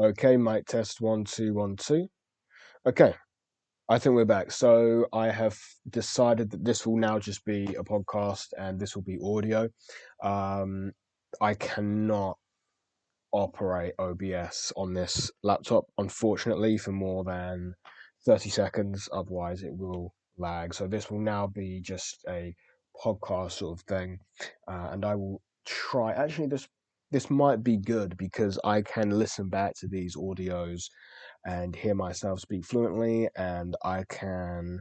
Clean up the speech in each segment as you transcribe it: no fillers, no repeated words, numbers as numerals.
Okay, mic test 1 2 1 2. Okay, I think we're back. So I have decided that this will now just be a podcast and this will be audio. Um, I cannot operate OBS on this laptop, unfortunately, for more than 30 seconds. Otherwise, it will lag. So this will now be just a podcast sort of thing, and I will try. Actually, this might be good because I can listen back to these audios and hear myself speak fluently, and I can.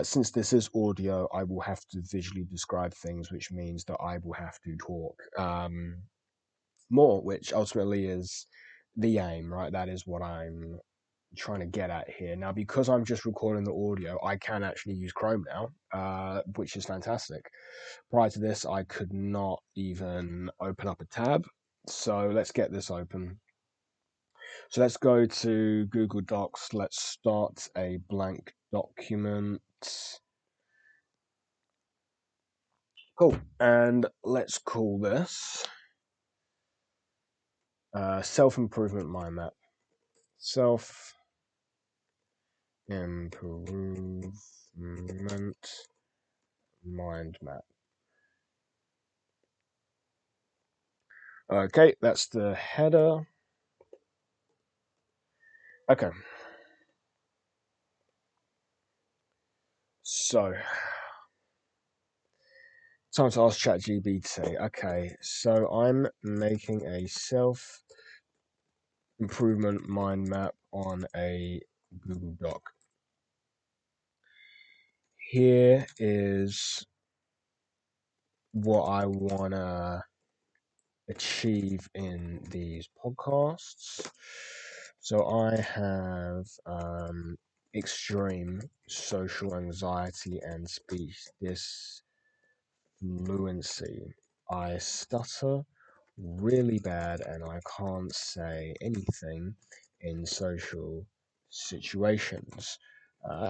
Since this is audio, I will have to visually describe things, which means that I will have to talk. More, which ultimately is the aim, right? That is what I'm trying to get at here. Now, because I'm just recording the audio, I can actually use Chrome now, which is fantastic. Prior to this, I could not even open up a tab. So let's get this open. So let's go to Google Docs. Let's start a blank document. Cool. And let's call this self-improvement mind map. Self-improvement mind map. Okay, that's the header. Okay. So, time to ask ChatGPT. Okay, so I'm making a self-improvement mind map on a Google Doc. Here is what I want to achieve in these podcasts. So I have extreme social anxiety and speech disfluency. I stutter really bad and I can't say anything in social situations.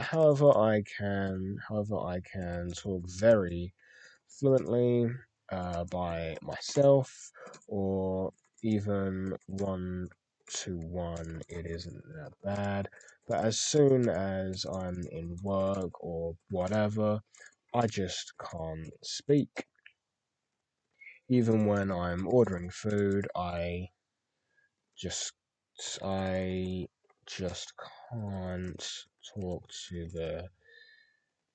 However, I can talk very fluently by myself, or even 1 to 1. It isn't that bad. But as soon as I'm in work or whatever, I just can't speak. Even when I'm ordering food, just I just can't talk to the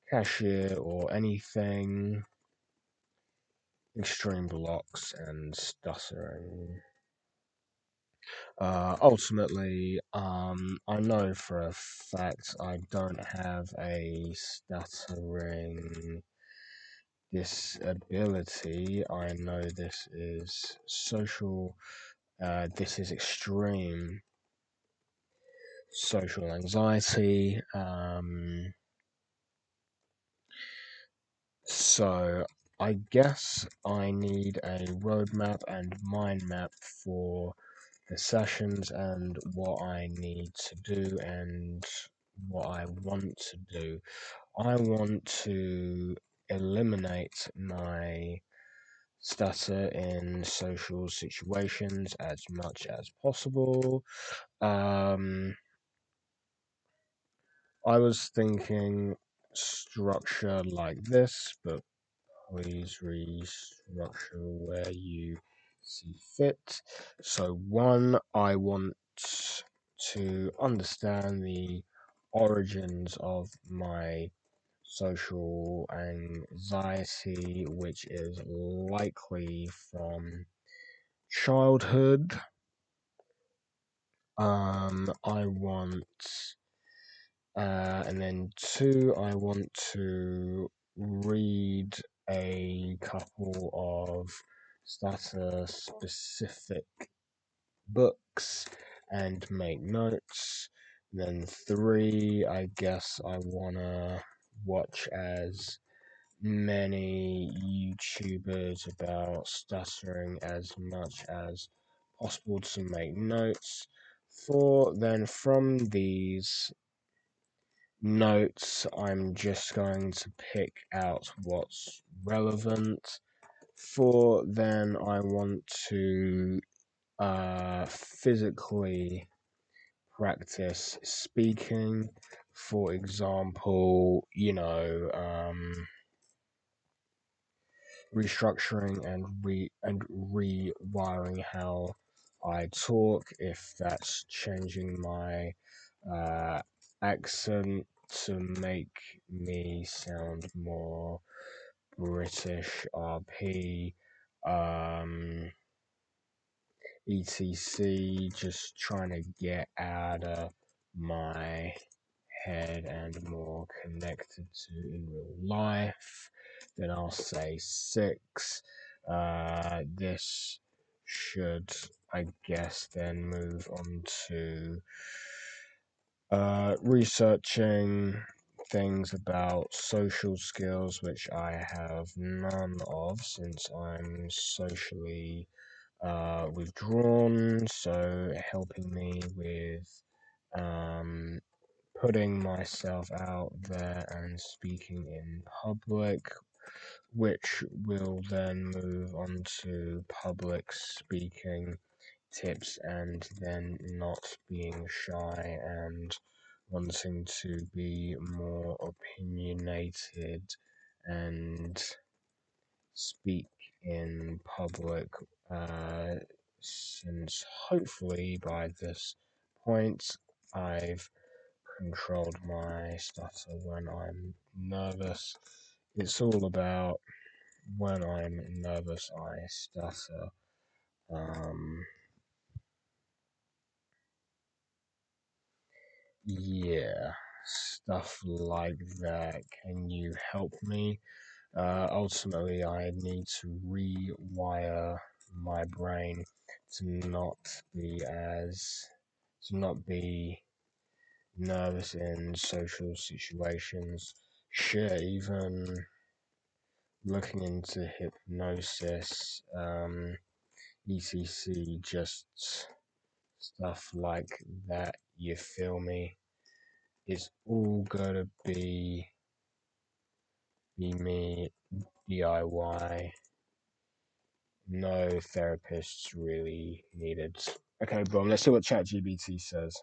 cashier or anything. Extreme blocks and stuttering. Ultimately, I know for a fact I don't have a stuttering disability. I know this is social, this is extreme social anxiety. So I guess I need a roadmap and mind map for the sessions and what I need to do and what I want to do. I want to eliminate my stutter in social situations as much as possible. I was thinking structure like this, but please restructure where you see fit. So, one, I want to understand the origins of my social anxiety, which is likely from childhood. I want, and then two, I want to read a couple of starter specific books and make notes. Then three, I guess I wanna watch as many YouTubers about stuttering as much as possible to make notes. Four, then from these notes, I'm just going to pick out what's relevant. Four, then I want to physically practice speaking. For example, restructuring and rewiring how I talk, if that's changing my accent to make me sound more British RP, etc. Just trying to get out of my head and more connected to in real life. Then I'll say 6. This should, I guess, then move on to researching things about social skills, which I have none of since I'm socially withdrawn. So helping me with putting myself out there and speaking in public, which will then move on to public speaking tips, and then not being shy and wanting to be more opinionated and speak in public, since hopefully by this point I've controlled my stutter when I'm nervous. It's all about when I'm nervous, I stutter. Yeah, stuff like that. Can you help me? Ultimately, I need to rewire my brain to not be as to not be nervous in social situations. Shit, even looking into hypnosis, etc. Just stuff like that. You feel me? It's all gonna be me DIY. No therapists really needed. Okay, boom. Let's see what ChatGPT says.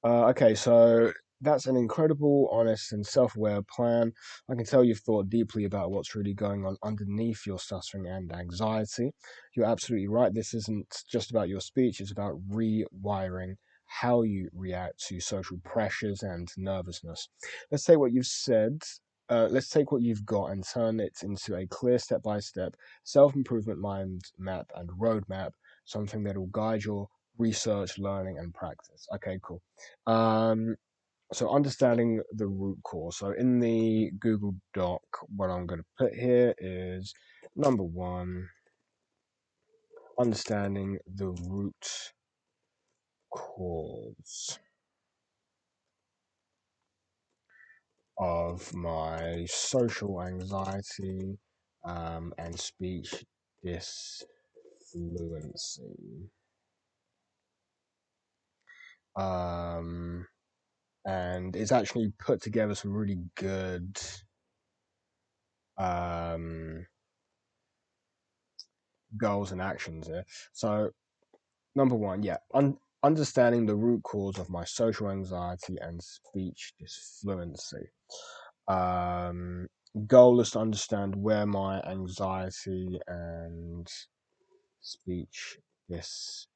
Okay, so that's an incredible, honest, and self aware plan. I can tell you've thought deeply about what's really going on underneath your stuttering and anxiety. You're absolutely right. This isn't just about your speech, it's about rewiring how you react to social pressures and nervousness. Let's take what you've said. Let's take what you've got and turn it into a clear step by step self improvement mind map and roadmap, something that will guide your research, learning, and practice. Okay, cool. Um, so understanding the root cause. So in the Google Doc, what I'm going to put here is number 1, understanding the root cause of my social anxiety and speech disfluency. And it's actually put together some really good um, goals and actions here. So, number 1, yeah, understanding the root cause of my social anxiety and speech disfluency. Um, Goal is to understand where my anxiety and speech this.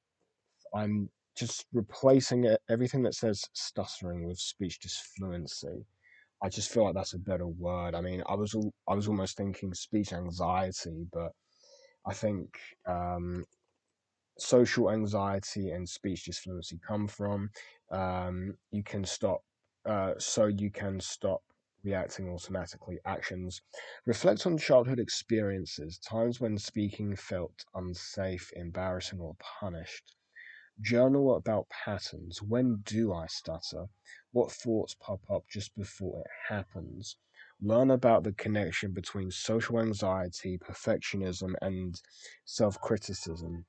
I'm just replacing everything that says stuttering with speech disfluency. I just feel like that's a better word. I mean, I was almost thinking speech anxiety, but I think social anxiety and speech disfluency come from. You can stop, so you can stop reacting automatically. Actions. Reflect on childhood experiences, times when speaking felt unsafe, embarrassing, or punished. Journal about patterns. When do I stutter? What thoughts pop up just before it happens? Learn about the connection between social anxiety, perfectionism, and self criticism.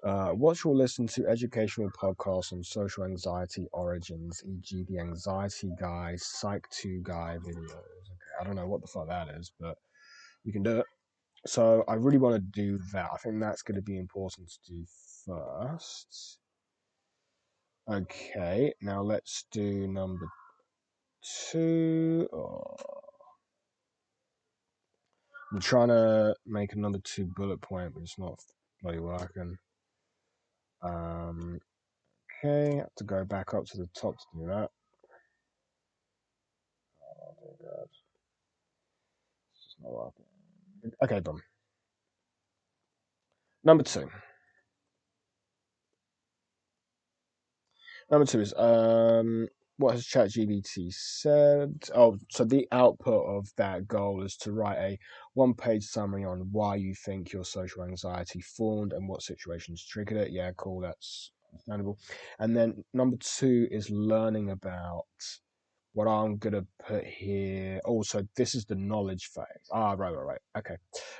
Watch or listen to educational podcasts on social anxiety origins, e.g., the Anxiety Guy, Psych 2 Guy videos. Okay, I don't know what the fuck that is, but we can do it. So I really want to do that. I think that's going to be important to do first. Okay, now let's do number two. Oh, I'm trying to make a number two bullet point, but it's not bloody working. Okay, have to go back up to the top to do that. Oh my god, it's just not working. Okay, done. Number two. Number two is what has ChatGPT said? Oh, so the output of that goal is to write a one-page summary on why you think your social anxiety formed and what situations triggered it. Yeah, cool, that's understandable. And then number two is learning about what I'm gonna put here. Also, this is the knowledge phase. Ah, right. Okay,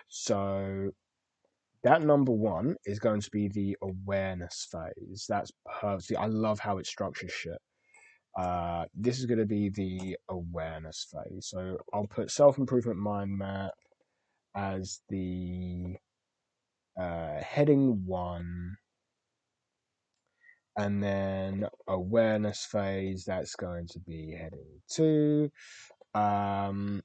so that number one is going to be the awareness phase. That's perfect. See, I love how it structures shit. This is going to be the awareness phase. So I'll put self improvement mind map as the heading one, and then awareness phase. That's going to be heading two. Um,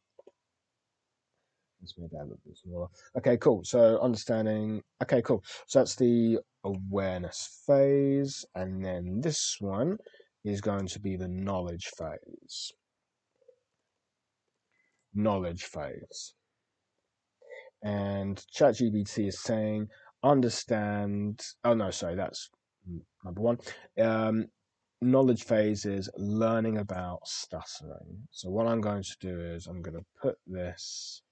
let's make that a little bit smaller. Okay, cool. So understanding. Okay, cool. So that's the awareness phase, and then this one is going to be the knowledge phase. Knowledge phase. And ChatGPT is saying, understand. Oh, no, sorry, that's number one. Um, knowledge phase is learning about stuttering. So, what I'm going to do is I'm going to put this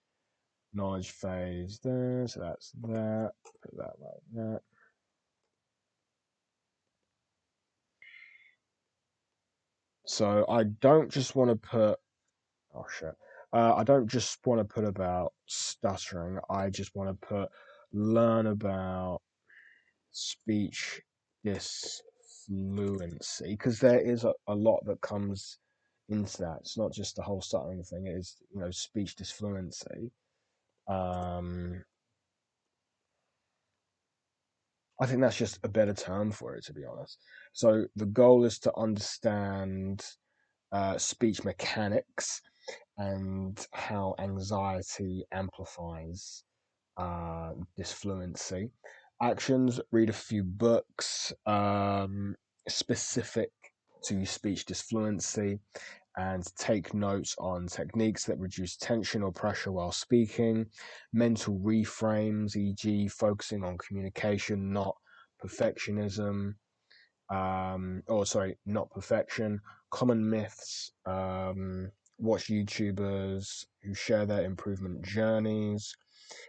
knowledge phase there. So, that's that. Put that like that. So, I don't just want to put, oh shit. I don't just want to put about stuttering. I just want to put learn about speech disfluency because there is a lot that comes into that. It's not just the whole stuttering thing. It is, speech disfluency. Um, I think that's just a better term for it, to be honest. So the goal is to understand speech mechanics and how anxiety amplifies disfluency. Actions: read a few books specific to speech disfluency and take notes on techniques that reduce tension or pressure while speaking. Mental reframes, e.g., focusing on communication, not perfectionism. Not perfection. Common myths. Watch YouTubers who share their improvement journeys.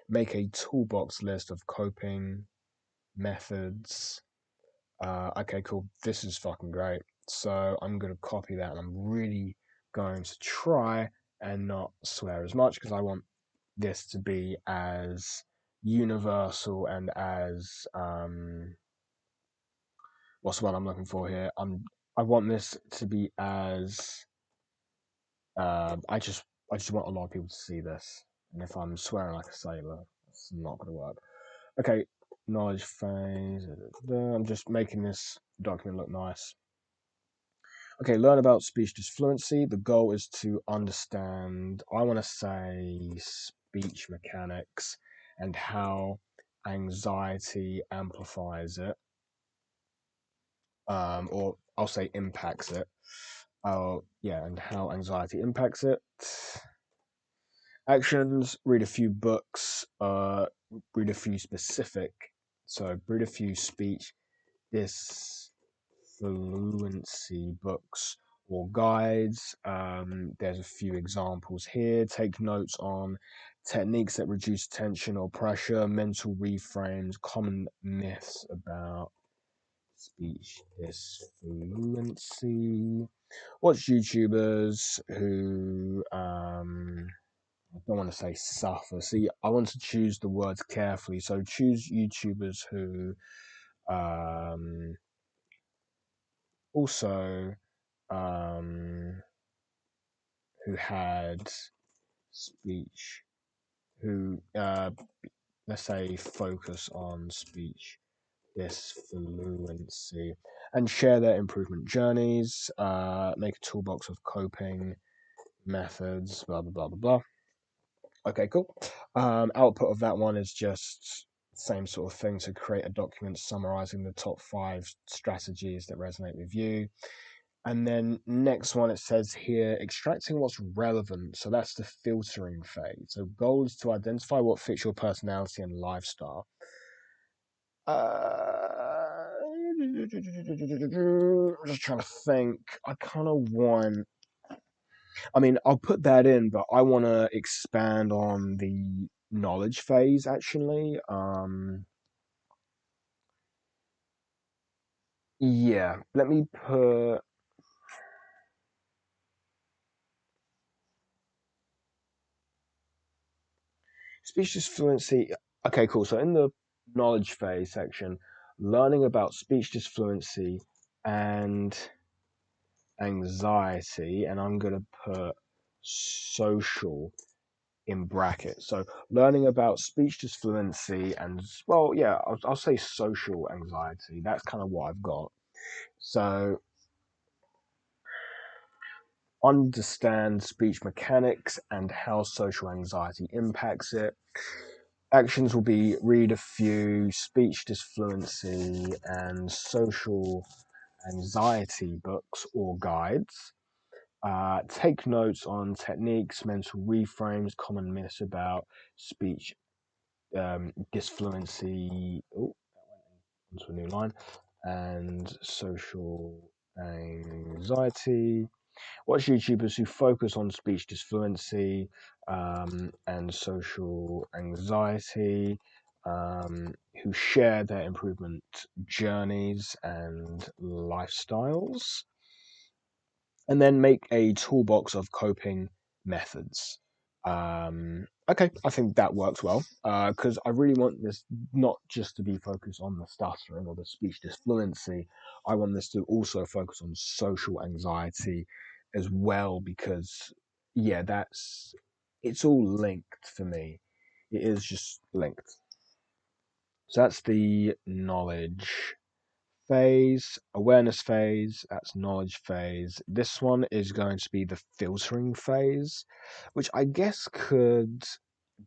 Make a toolbox list of coping methods. Okay, cool. This is fucking great. So I'm going to copy that and I'm really going to try and not swear as much because I want this to be as universal and as what's what I'm looking for here. I want this to be as I just want a lot of people to see this. And if I'm swearing like a sailor, it's not going to work. Okay, knowledge phase. I'm just making this document look nice. Okay, learn about speech disfluency. The goal is to understand, I want to say, speech mechanics and how anxiety amplifies it, or I'll say impacts it. Oh, yeah, and how anxiety impacts it. Actions: read a few books, read a few specific, so read a few speech disfluency books or guides. There's a few examples here. Take notes on techniques that reduce tension or pressure, mental reframes, common myths about speech disfluency. Watch YouTubers who I don't want to say suffer. See, I want to choose the words carefully. So choose YouTubers who also um, who had speech, who, let's say, focus on speech disfluency and share their improvement journeys, make a toolbox of coping methods, blah, blah, blah, blah, blah. Okay, cool. Output of that one is just same sort of thing to create a document summarizing the top 5 strategies that resonate with you. And then next one, it says here, extracting what's relevant. So that's the filtering phase. So goal is to identify what fits your personality and lifestyle. Just trying to think. I kind of want. I mean, I'll put that in, but I want to expand on the knowledge phase actually. Yeah, let me put speech fluency. Okay, cool. So in the knowledge phase section, learning about speech fluency and anxiety, and I'm gonna put social in brackets. So learning about speech fluency and well, yeah, I'll say social anxiety. That's kind of what I've got. So understand speech mechanics and how social anxiety impacts it. Actions will be read a few speech disfluency and social anxiety books or guides. Take notes on techniques, mental reframes, common myths about speech disfluency. Oh, onto a new line. And social anxiety. Watch YouTubers who focus on speech disfluency and social anxiety, who share their improvement journeys and lifestyles, and then make a toolbox of coping methods. Okay, I think that works well because I really want this not just to be focused on the stuttering or the speech disfluency. I want this to also focus on social anxiety as well because, yeah, it's all linked for me. It is just linked. So that's the knowledge phase, awareness phase, that's knowledge phase. This one is going to be the filtering phase, which I guess could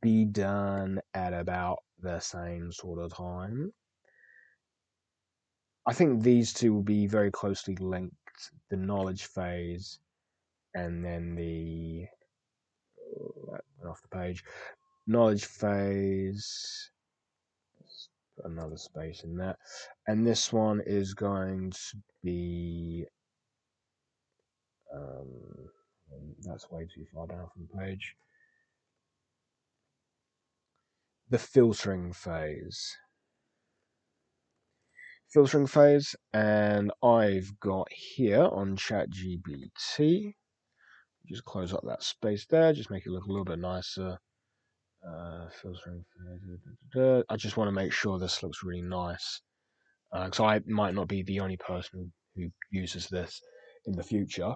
be done at about the same sort of time. I think these two will be very closely linked, the knowledge phase and then the that went off the page. Knowledge phase, put another space in that. And this one is going to be Um, that's way too far down from the page. The filtering phase. Filtering phase, and I've got here on ChatGPT. Just close up that space there, just make it look a little bit nicer. Filtering phase. I just want to make sure this looks really nice. Because I might not be the only person who uses this in the future.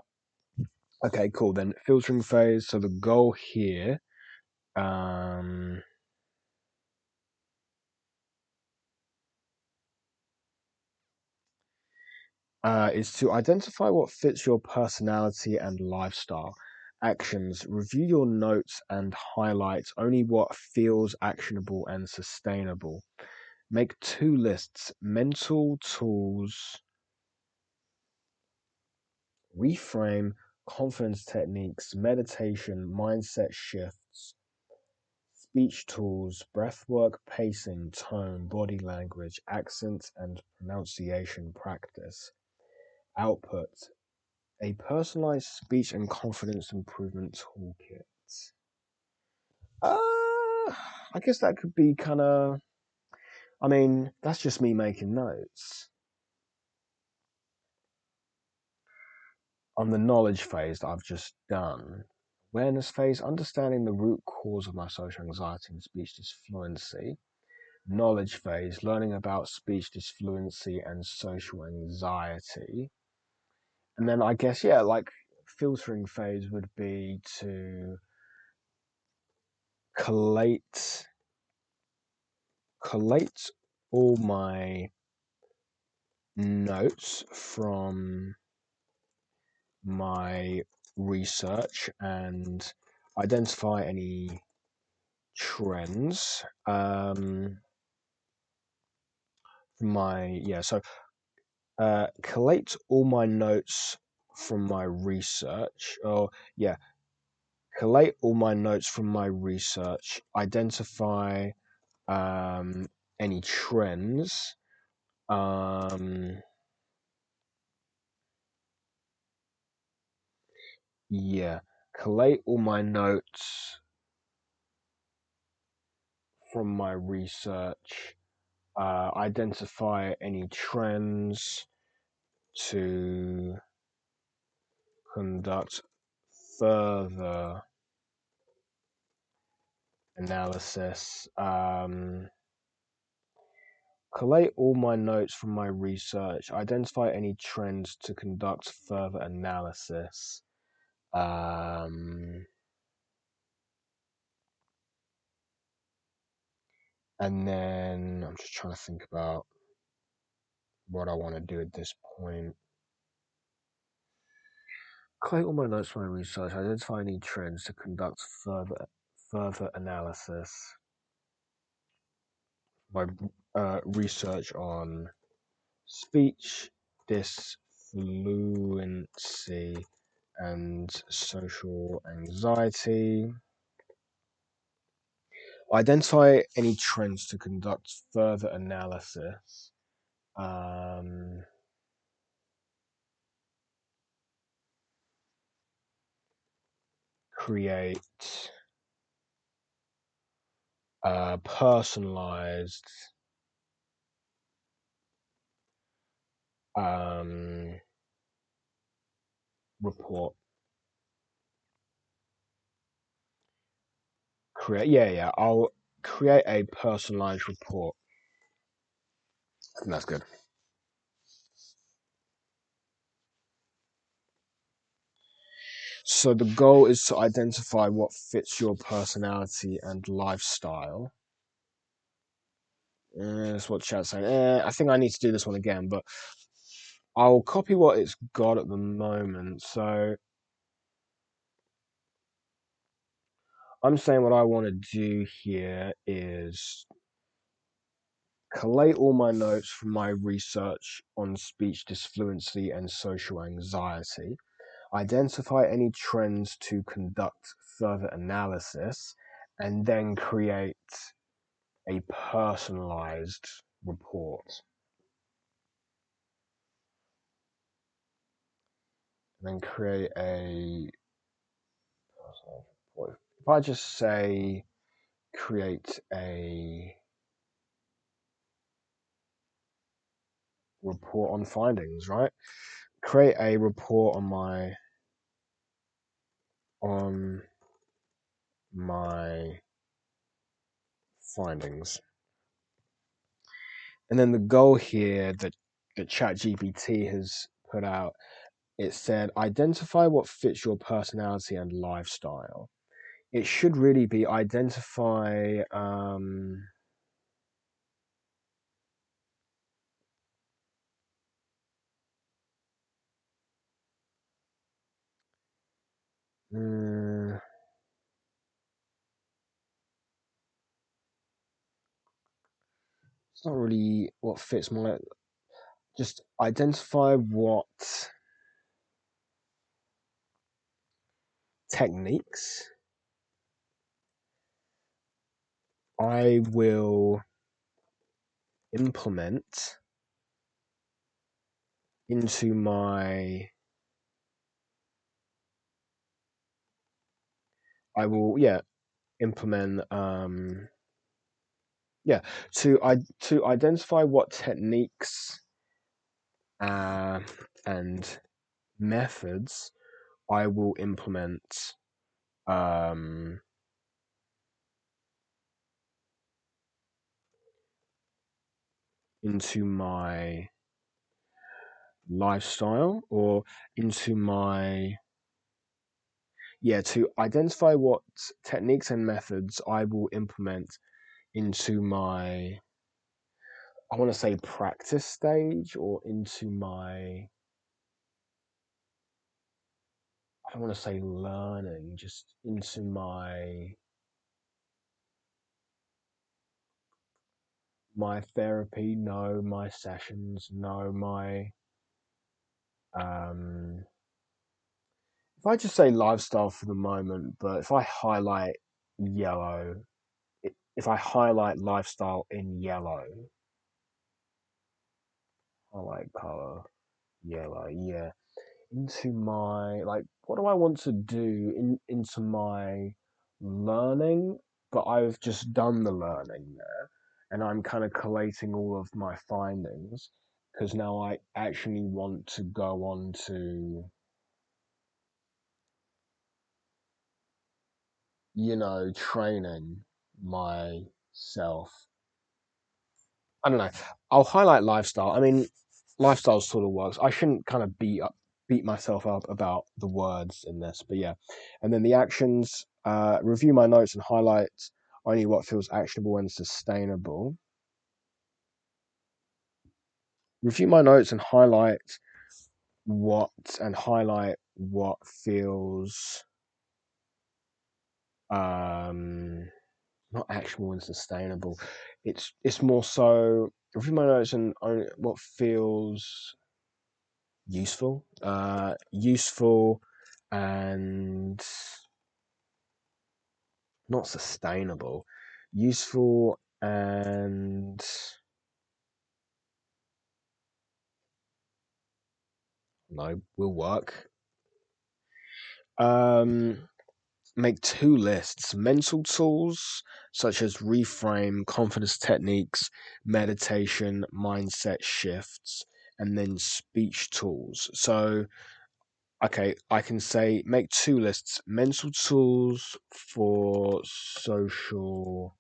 Okay, cool. Then filtering phase. So the goal here. Um, is to identify what fits your personality and lifestyle. Actions. Review your notes and highlight only what feels actionable and sustainable. Make 2 lists: mental tools, reframe, confidence techniques, meditation, mindset shifts, speech tools, breathwork, pacing, tone, body language, accent, and pronunciation practice. Output: a personalized speech and confidence improvement toolkit. I guess that could be kind of. I mean, that's just me making notes. On the knowledge phase that I've just done, awareness phase, understanding the root cause of my social anxiety and speech disfluency. Knowledge phase, learning about speech disfluency and social anxiety. And then I guess, yeah, like filtering phase would be to collate all my notes from my research and identify any trends collate all my notes from my research, or yeah, collate all my notes from my research, identify any trends, um, yeah, collate all my notes from my research, identify any trends to conduct further analysis. Collate all my notes from my research, identify any trends to conduct further analysis. And then I'm just trying to think about what I want to do at this point. Collate all my notes from my research, identify any trends to conduct further analysis. My research on speech disfluency and social anxiety. Identify any trends to conduct further analysis. Create a personalized report. I'll create a personalized report. I think that's good. So the goal is to identify what fits your personality and lifestyle. That's what chat's saying. I think I need to do this one again, but I'll copy what it's got at the moment. So I'm saying what I want to do here is collate all my notes from my research on speech disfluency and social anxiety, identify any trends to conduct further analysis, and then create a personalized report. And then create a personalized report. If I just say create a report on findings, right? Create a report on my findings. And then the goal here that ChatGPT has put out, it said identify what fits your personality and lifestyle. It should really be identify it's not really what fits my, just identify what techniques I will implement into my I will implement to identify what techniques and methods I will implement um into my lifestyle, or into my to identify what techniques and methods I will implement into my, I want to say, practice stage, or into my, I don't want to say learning, just into my therapy, no, my sessions, no, my um if I just say lifestyle for the moment, but if I highlight yellow, if I highlight lifestyle in yellow, highlight color yellow, yeah, into my, like, what do I want to do into my learning? But I've just done the learning there, and I'm kind of collating all of my findings because now I actually want to go on to, training myself. I don't know. I'll highlight lifestyle. I mean, lifestyle sort of works. I shouldn't kind of beat myself up about the words in this, but yeah. And then the actions, review my notes and highlight only what feels actionable and sustainable. Review my notes and what highlight what feels um not actionable and sustainable. It's more so review my notes and only what feels useful and not sustainable, useful and no, will work. Um, Make two lists: mental tools such as reframe, confidence techniques, meditation, mindset shifts, and then speech tools. So, okay, I can say make two lists: mental tools for social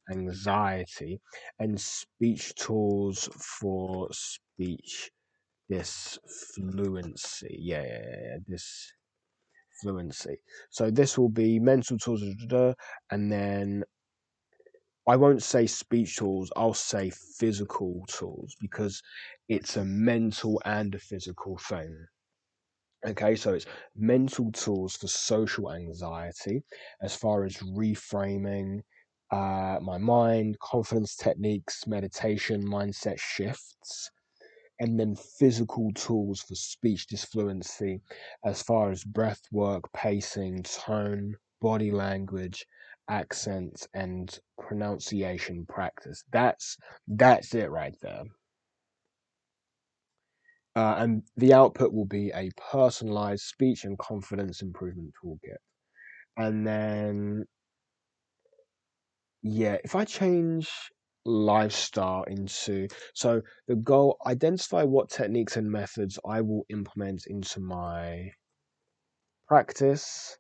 anxiety and speech tools for speech disfluency. This fluency. So this will be mental tools, and then I won't say speech tools, I'll say physical tools because it's a mental and a physical thing. Okay, so it's mental tools for social anxiety as far as reframing my mind, confidence techniques, meditation, mindset shifts, and then physical tools for speech disfluency as far as breath work, pacing, tone, body language, accent, and pronunciation practice. That's it right there. And the output will be a personalized speech and confidence improvement toolkit. And then, yeah, if I change lifestyle into, so the goal, identify what techniques and methods I will implement into my practice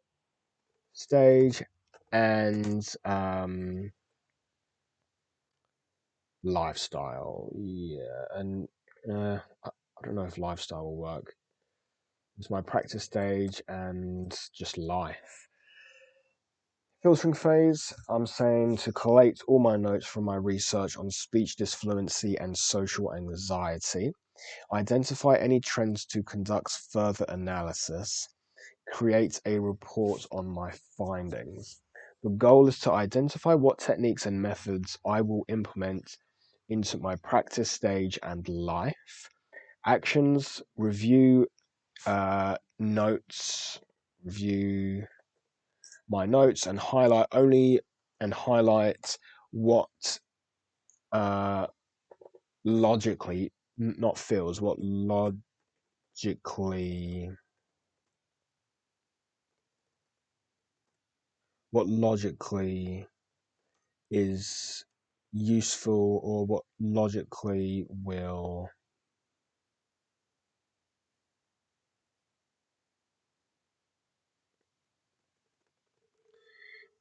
stage and lifestyle. Yeah, and I don't know if lifestyle will work. It's my practice stage and just life. Filtering phase, I'm saying to collate all my notes from my research on speech disfluency and social anxiety, identify any trends to conduct further analysis, create a report on my findings. The goal is to identify what techniques and methods I will implement into my practice stage and life. Actions, notes, review my notes and highlight what uh, logically, not feels, logically, what logically is useful or what logically will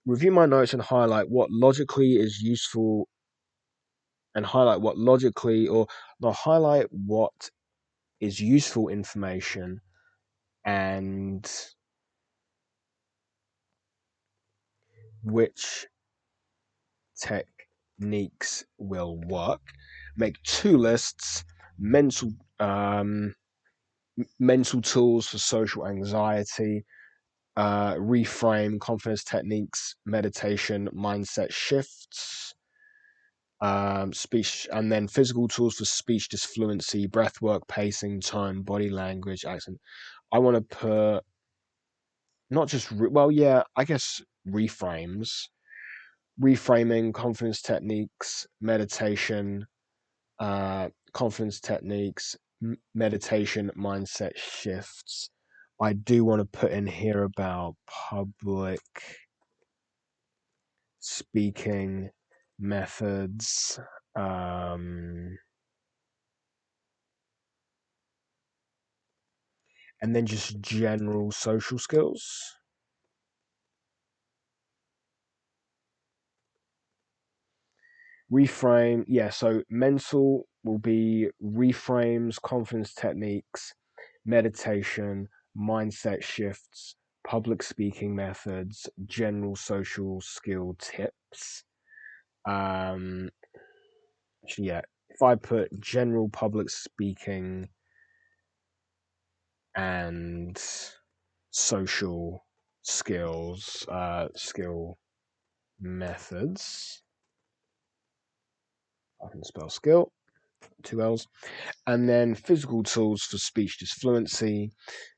review my notes and highlight what logically is useful and highlight what logically or not highlight what is useful information and which techniques will work. Make two lists: mental um, mental tools for social anxiety, reframe, confidence techniques, meditation, mindset shifts, speech, and then physical tools for speech disfluency, breath work, pacing, tone, body language, accent. I want to put not just well, yeah, I guess reframing, confidence techniques, meditation, confidence techniques, meditation, mindset shifts. I do want to put in here about public speaking methods, and then just general social skills. Reframe, yeah, so mental will be reframes, confidence techniques, meditation, mindset shifts, public speaking methods, general social skill tips. Um, actually, yeah, if I put general public speaking and social skills, skill methods, I can spell skill, two L's, and then physical tools for speech disfluency,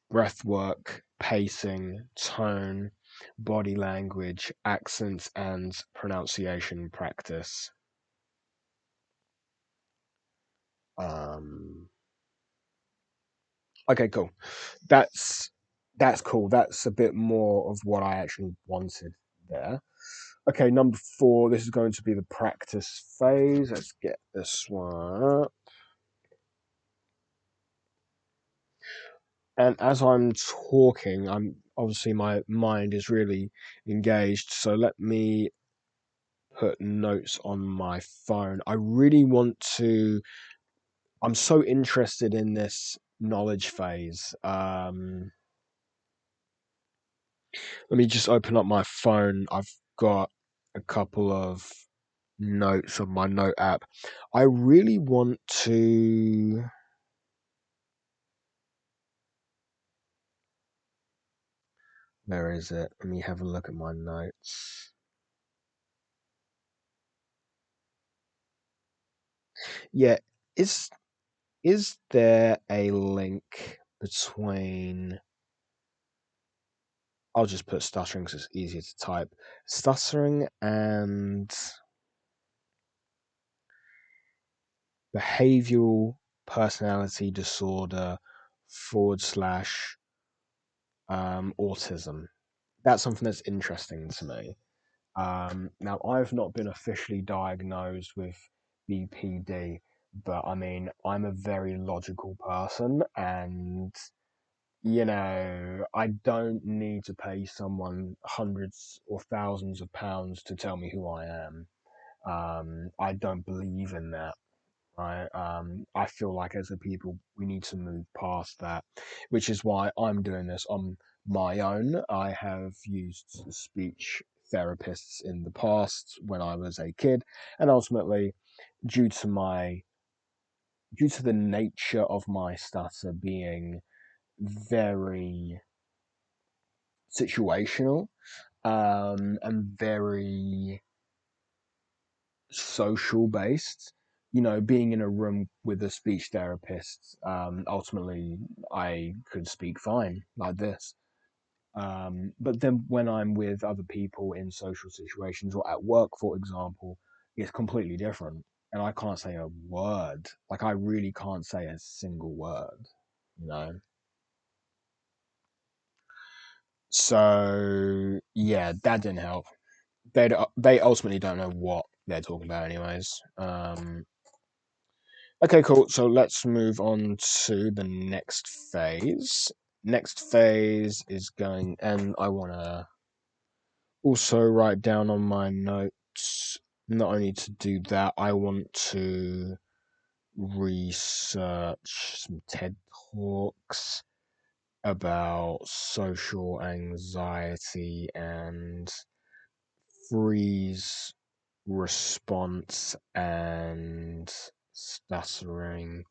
breath work, pacing, tone, body language, accents, and pronunciation practice. Um, okay, cool. That's that's cool. That's a bit more of what I actually wanted there. Okay, number four. This is going to be the practice phase. Let's get this one up. And as I'm talking, I'm obviously my mind is really engaged. So let me put notes on my phone. I really want to. I'm so interested in this knowledge phase. Let me just open up my phone. I've got a couple of notes on my note app. I really want to. Where is it? Let me have a look at my notes. Yeah, is there a link between? I'll just put stuttering because it's easier to type. Stuttering and behavioral personality disorder forward slash autism. That's something that's interesting to me. Now, I've not been officially diagnosed with BPD, but I mean, I'm a very logical person, and I don't need to pay someone hundreds or thousands of pounds to tell me who I am. I don't believe in that. Right? I feel like as a people, we need to move past that, which is why I'm doing this on my own. I have used speech therapists in the past when I was a kid, and ultimately, due to my due to the nature of my stutter being very situational and very social based. Being in a room with a speech therapist, ultimately, I could speak fine like this. But then when I'm with other people in social situations or at work, for example, it's completely different. And I can't say a word. Like, I really can't say a single word, you know? So, yeah, that didn't help. They ultimately don't know what they're talking about, anyways. Okay, cool. So let's move on to the next phase. Next phase is going, and I want to also write down on my notes. Not only to do that, I want to research some TED Talks about social anxiety and freeze response and stuttering.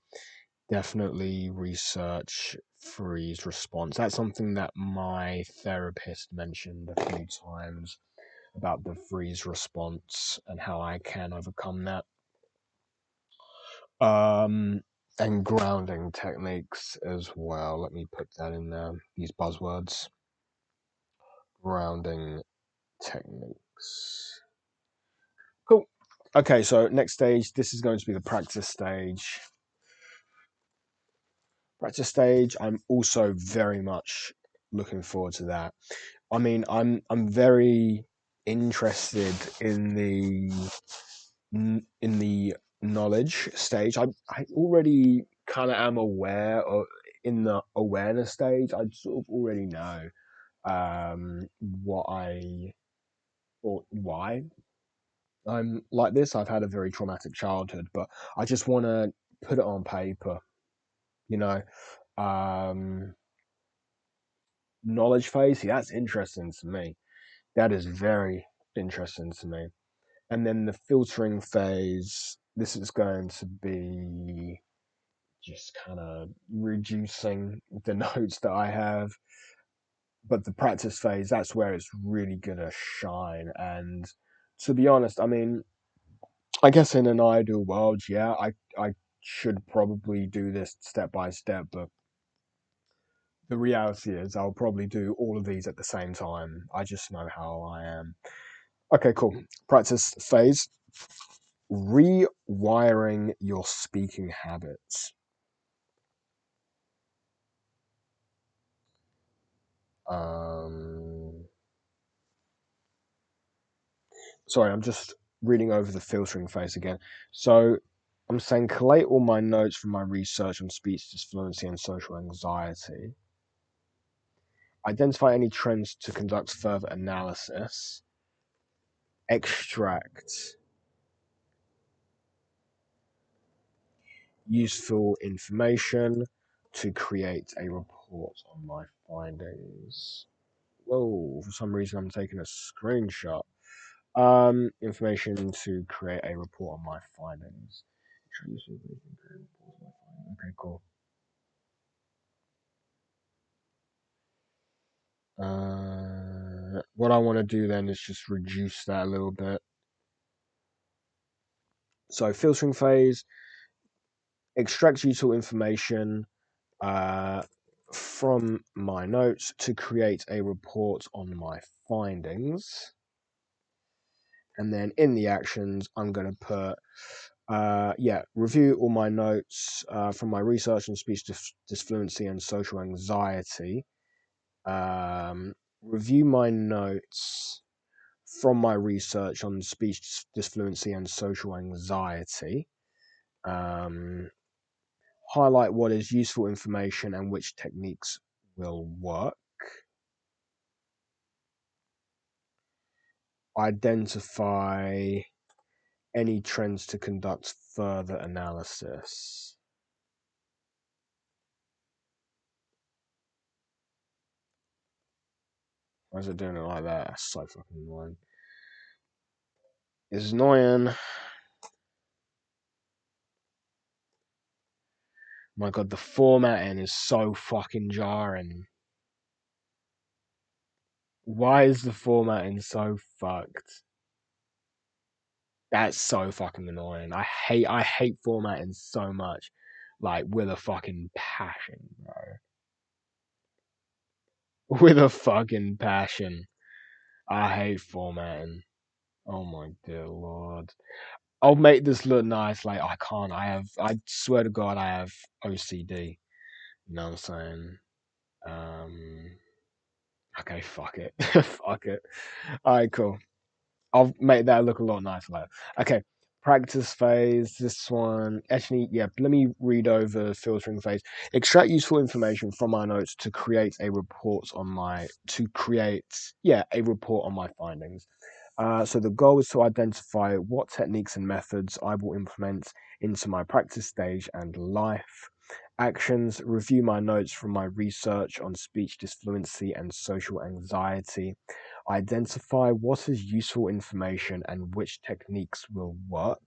Definitely research freeze response. That's something that my therapist mentioned a few times about the freeze response and how I can overcome that. And grounding techniques as well. Let me put that in there. These buzzwords. Grounding techniques. Cool. Okay, so next stage. This is going to be the practice stage. Practice stage. I'm also very much looking forward to that. I mean, I'm very interested in the knowledge stage. I already kind of am aware of in the awareness stage. I sort of already know what I or why I'm like this. I've had a very traumatic childhood, but I just want to put it on paper. You know, um, knowledge phase. See, that's interesting to me. That is very interesting to me. And then the filtering phase. This is going to be just kind of reducing the notes that I have. But the practice phase, that's where it's really gonna shine. And to be honest, I mean, I guess in an ideal world, yeah, I should probably do this step by step, but the reality is I'll probably do all of these at the same time. I just know how I am. Okay, cool. Practice phase. Rewiring your speaking habits. Um, Sorry, I'm just reading over the filtering phase again. So I'm saying collate all my notes from my research on speech disfluency and social anxiety. Identify any trends to conduct further analysis. Extract useful information to create a report on my findings. Whoa, for some reason I'm taking a screenshot. Information to create a report on my findings. Okay, cool. What I want to do then is just reduce that a little bit. So filtering phase, extract useful information uh, from my notes to create a report on my findings. And then in the actions, I'm going to put, review all my notes from my research on speech disfluency and social anxiety. Review my notes from my research on speech disfluency and social anxiety. Um, Highlight what is useful information and which techniques will work. Identify any trends to conduct further analysis. Why is it doing it like that? That's so fucking annoying. It's annoying. My god, the formatting is so fucking jarring. Why is the formatting so fucked? That's so fucking annoying. I hate formatting so much. Like with a fucking passion, bro. With a fucking passion. I hate formatting. Oh my dear lord. I'll make this look nice. Like I can't. I swear to God I have OCD. You know what I'm saying? Um okay, fuck it. Fuck it. Alright, cool. I'll make that look a lot nicer later. Okay, practice phase. This one, actually, yeah. Let me read over filtering phase. Extract useful information from my notes to create a report on my a report on my findings. So the goal is to identify what techniques and methods I will implement into my practice stage and life. Actions: review my notes from my research on speech disfluency and social anxiety. Identify what is useful information and which techniques will work.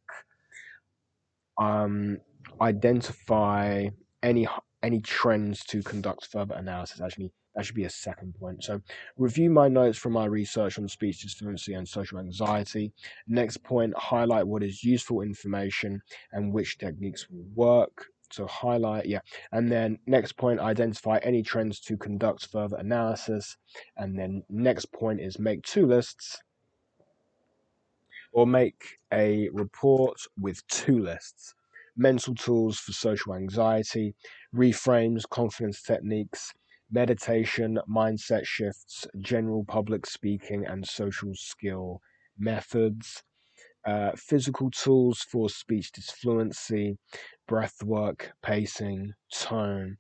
Um, Identify any any trends to conduct further analysis. Actually, that should be a second point. So, review my notes from my research on speech disfluency and social anxiety. Next point, highlight what is useful information and which techniques will work. So highlight, yeah. And then next point, identify any trends to conduct further analysis. And then next point is make two lists or make a report with two lists: mental tools for social anxiety, reframes, confidence techniques, meditation, mindset shifts, general public speaking, and social skill methods, physical tools for speech disfluency, breath work, pacing, tone,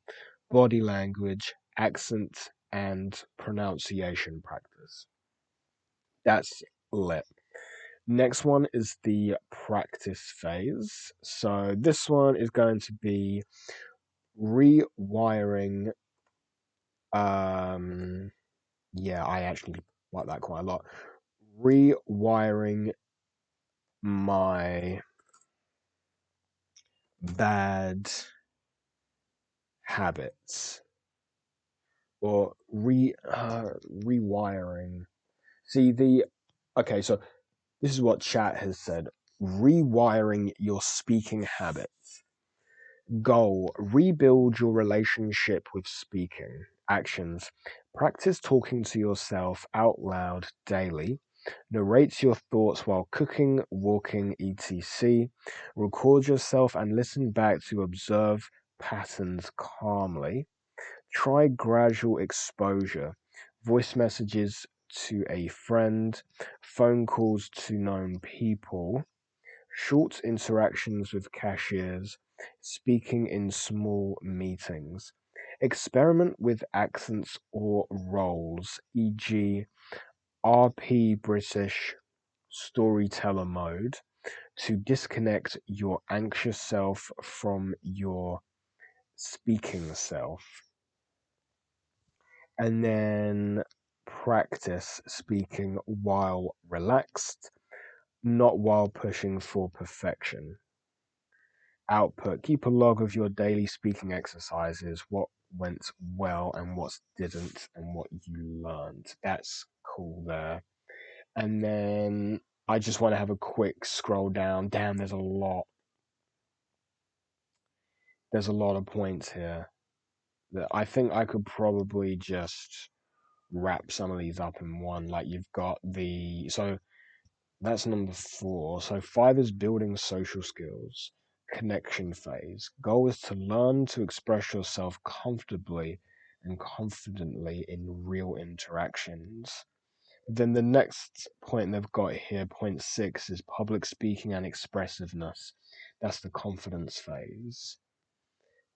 body language, accent, and pronunciation practice. That's lit. Next one is the practice phase. So this one is going to be rewiring. Um, yeah, I actually like that quite a lot. Rewiring my bad habits or rewiring. See the okay, so this is what chat has said. Rewiring your speaking habits. Goal: rebuild your relationship with speaking. Actions: practice talking to yourself out loud daily. Narrate your thoughts while cooking, walking, etc. Record yourself and listen back to observe patterns calmly. Try gradual exposure. Voice messages to a friend, phone calls to known people, short interactions with cashiers, speaking in small meetings. Experiment with accents or roles, e.g., RP British storyteller mode, to disconnect your anxious self from your speaking self. And then practice speaking while relaxed, not while pushing for perfection. Output: keep a log of your daily speaking exercises, what went well and what didn't, and what you learned. That's cool there. And then I just want to have a quick scroll down. Damn, there's a lot. There's a lot of points here that I think I could probably just wrap some of these up in one. Like you've got the so that's number 4. So 5 is building social skills. Connection phase. Goal is to learn to express yourself comfortably and confidently in real interactions. Then the next point they've got here, point 6, is public speaking and expressiveness. That's the confidence phase.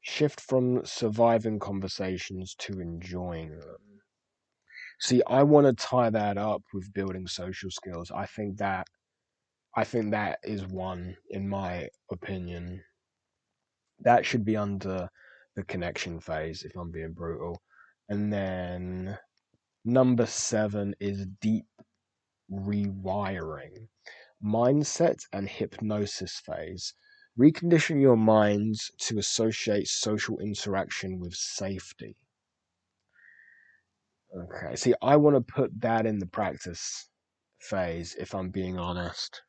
Shift from surviving conversations to enjoying them. See, I want to tie that up with building social skills. I think that is one, in my opinion. That should be under the connection phase, if I'm being brutal. And then number 7 is deep rewiring. Mindset and hypnosis phase. Recondition your minds to associate social interaction with safety. Okay, see, I want to put that in the practice phase, if I'm being honest.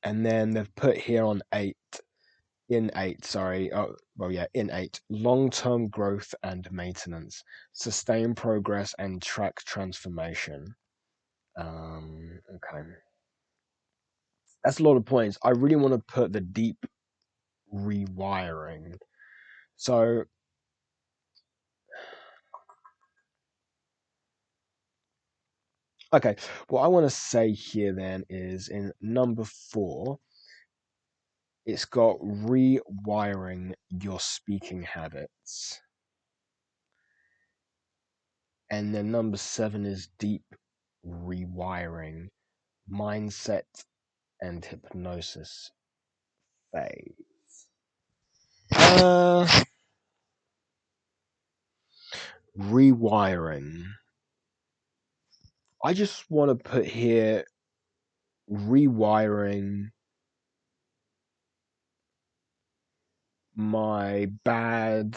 And then they've put here on 8, in 8, sorry. Oh, well, yeah, in 8, long-term growth and maintenance, sustain progress and track transformation. Okay. That's a lot of points. I really want to put the deep rewiring. So, okay, what I want to say here then is in number 4, it's got rewiring your speaking habits. And then number 7 is deep rewiring, mindset and hypnosis phase. Uh, Rewiring. I just want to put here rewiring my bad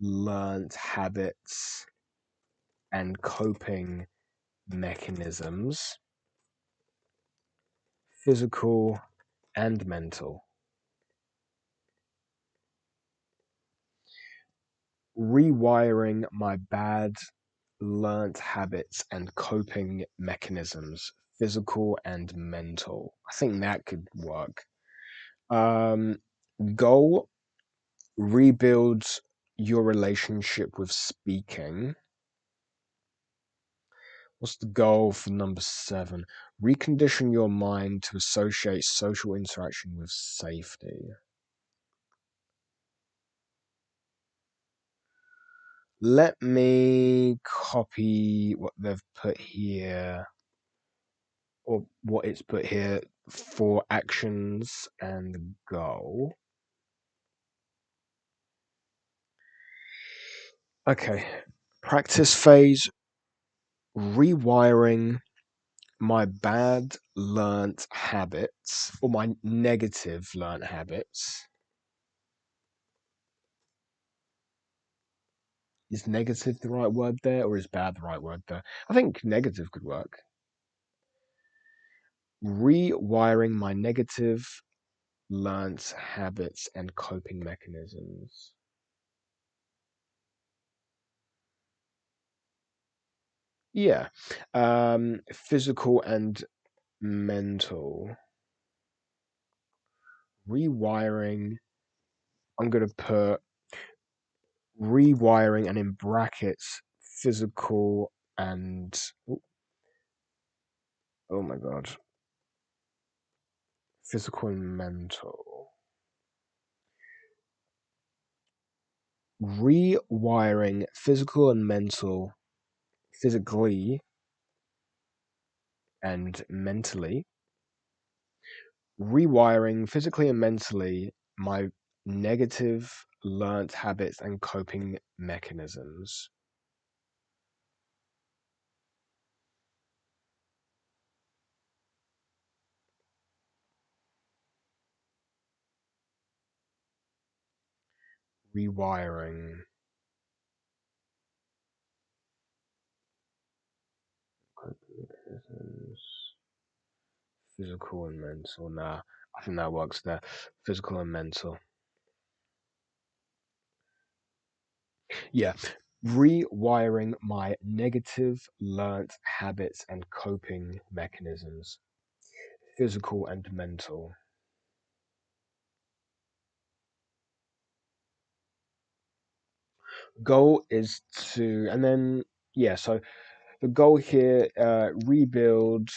learnt habits and coping mechanisms, physical and mental. Rewiring my bad learnt habits and coping mechanisms, physical and mental. I think that could work. Um, Goal: rebuild your relationship with speaking. What's the goal for number 7? Recondition your mind to associate social interaction with safety. Let me copy what they've put here, or what it's put here for actions and the goal. Okay. Practice phase: rewiring my bad learnt habits, or my negative learnt habits. Is negative the right word there, or is bad the right word there? I think negative could work. Rewiring my negative learnt habits and coping mechanisms. Yeah. Physical and mental. Rewiring. I'm going to put rewiring and in brackets physical and. Oh my god. Physical and mental. Rewiring physical and mental, physically and mentally. Rewiring physically and mentally my negative learnt habits and coping mechanisms. Rewiring coping mechanisms. Physical and mental. Nah, I think that works there. Physical and mental. Yeah. Rewiring my negative learnt habits and coping mechanisms. Physical and mental. Goal is to, and then, yeah, so the goal here, rebuild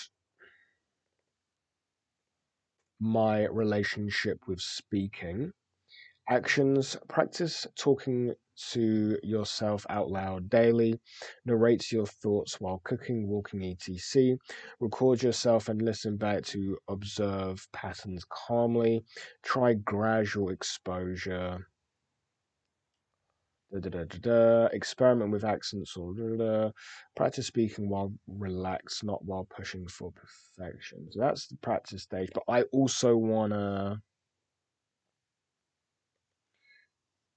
my relationship with speaking. Actions: practice talking to yourself out loud daily, narrate your thoughts while cooking, walking, etc. Record yourself and listen back to observe patterns calmly. Try gradual exposure. Experiment with accents or practice speaking while relaxed, not while pushing for perfection. So that's the practice stage. But I also wanna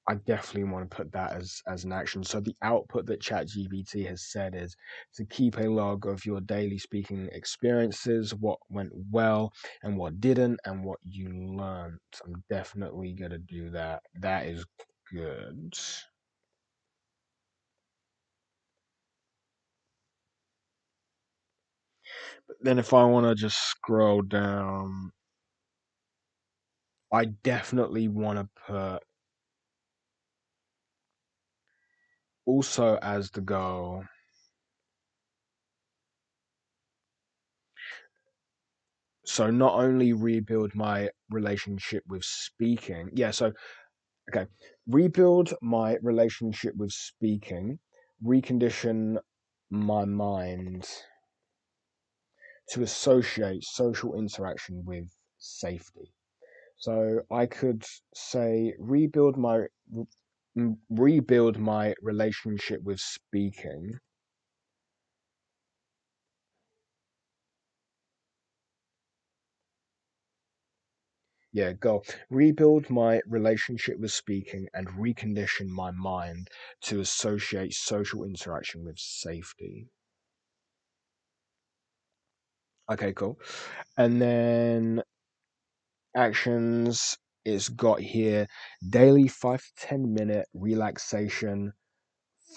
I definitely want to put that as an action. So the output that ChatGPT has said is to keep a log of your daily speaking experiences, what went well and what didn't, and what you learned. I'm definitely gonna do that. That is good. But then if I want to just scroll down, I definitely want to put also as the goal. So not only rebuild my relationship with speaking. Yeah, so okay. Rebuild my relationship with speaking, recondition my mind to associate social interaction with safety. So I could say rebuild my relationship with speaking Yeah, go. Rebuild my relationship with speaking and recondition my mind to associate social interaction with safety. Okay, cool. And then actions is got here daily 5 to 10 minute relaxation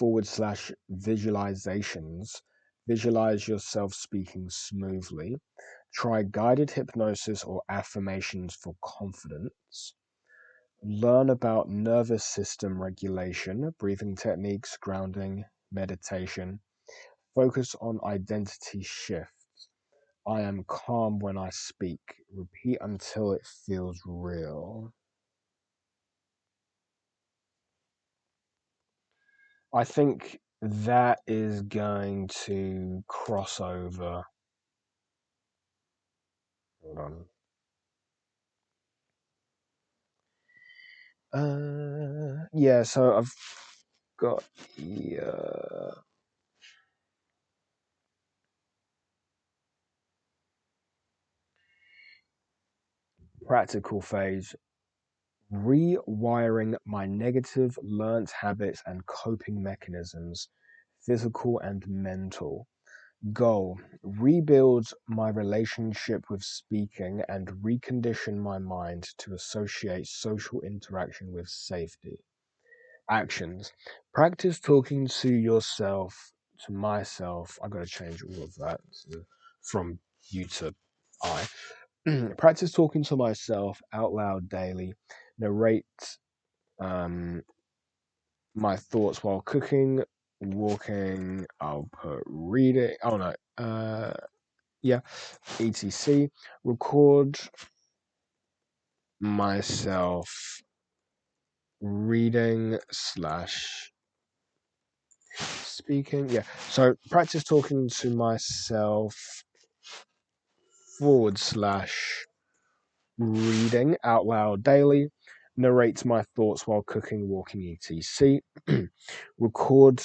/visualizations. Visualize yourself speaking smoothly. Try guided hypnosis or affirmations for confidence. Learn about nervous system regulation, breathing techniques, grounding, meditation. Focus on identity shift. I am calm when I speak. Repeat until it feels real. I think that is going to cross over. Hold on. Yeah, so I've got practical phase, rewiring my negative learnt habits and coping mechanisms, physical and mental. Goal, rebuild my relationship with speaking and recondition my mind to associate social interaction with safety. Actions, practice talking to yourself, to myself. I gotta change all of that from you to I. Practice talking to myself out loud daily. Narrate um, my thoughts while cooking, walking. I'll put reading. Oh no. Yeah. etc. Record myself reading slash speaking. Yeah. So practice talking to myself / reading out loud daily. Narrate my thoughts while cooking, walking, etc. Record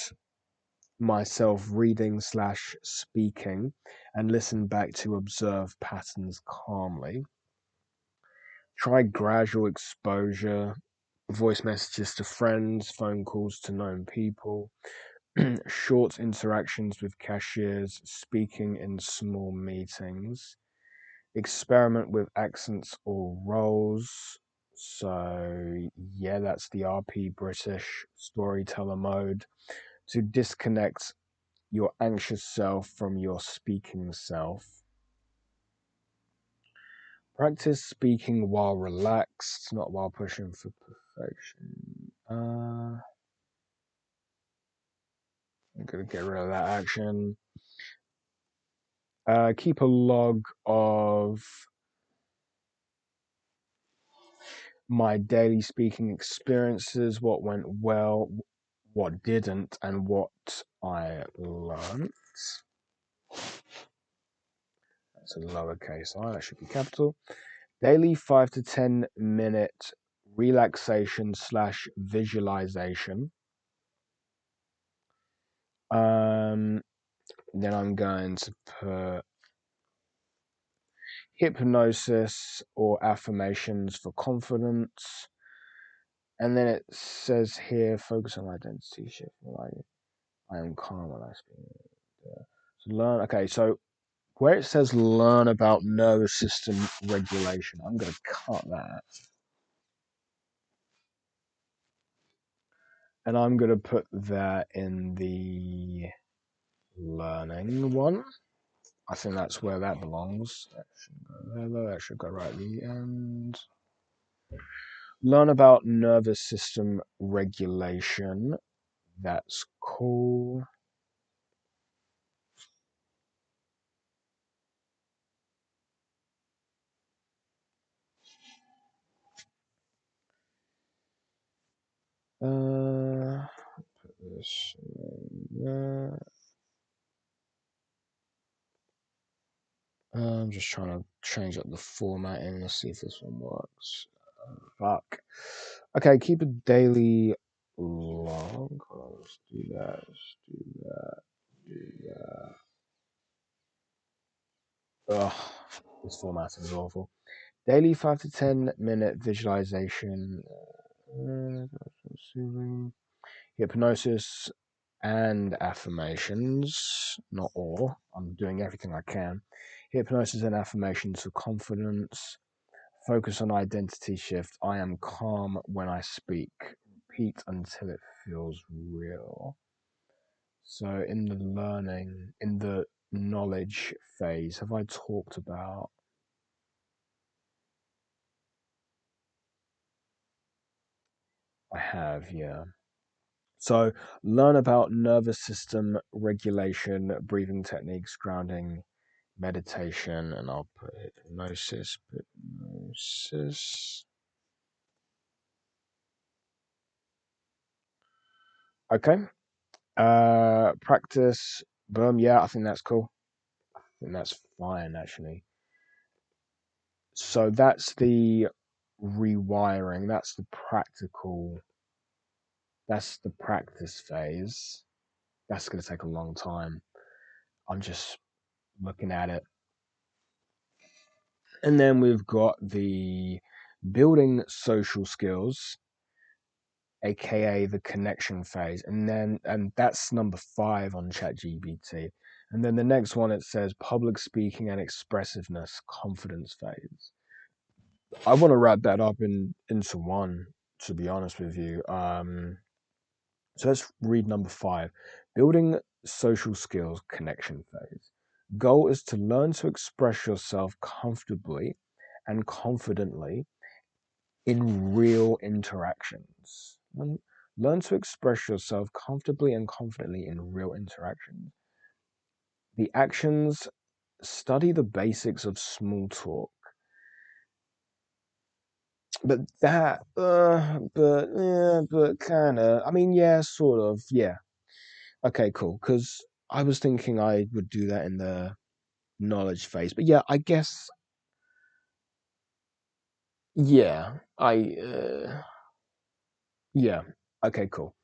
myself reading / speaking and listen back to observe patterns calmly. Try gradual exposure, voice messages to friends, phone calls to known people, short interactions with cashiers, speaking in small meetings, experiment with accents or roles. So, yeah, that's the RP British storyteller mode to disconnect your anxious self from your speaking self. Practice speaking while relaxed, not while pushing for perfection. I'm going to get rid of that action. Keep a log of my daily speaking experiences, what went well, what didn't, and what I learned. That's a lowercase I, that should be capital. Daily 5 to 10 minute relaxation / visualization. Then I'm going to put hypnosis or affirmations for confidence. And then it says here, focus on identity shift. Like, I am calm when I speak. So learn. Okay, so where it says learn about nervous system regulation, I'm going to cut that. And I'm going to put that in the learning one. I think that's where that belongs. That should go there. That should go right at the end. Learn about nervous system regulation. That's cool. Put this there. I'm just trying to change up the formatting. Let's see if this one works. Fuck. Okay, keep a daily log. Let's do that. Let's do that. Do that. Ugh, this formatting is awful. Daily 5 to 10 minute visualization, hypnosis, and affirmations. Not all. I'm doing everything I can. Hypnosis and affirmations for confidence. Focus on identity shift. I am calm when I speak. Repeat until it feels real. So, in the knowledge phase, have I talked about? I have, yeah. So, learn about nervous system regulation, breathing techniques, grounding, meditation, and I'll put hypnosis. Okay. Practice. Boom. Yeah, I think that's cool. I think that's fine, actually. So that's the rewiring. That's the practice phase. That's going to take a long time. I'm just looking at it. And then we've got the building social skills, aka the connection phase. And that's number 5 on ChatGPT. And then the next one, it says public speaking and expressiveness confidence phase. I want to wrap that up into one, to be honest with you. So let's read number 5. Building social skills connection phase. Goal is to learn to express yourself comfortably and confidently in real interactions. Learn to express yourself comfortably and confidently in real interactions. The actions: study the basics of small talk. But kind of. I mean, yeah, sort of. Yeah. Okay, cool. Because I was thinking I would do that in the knowledge phase, but yeah, I guess. Yeah, yeah. Okay, cool.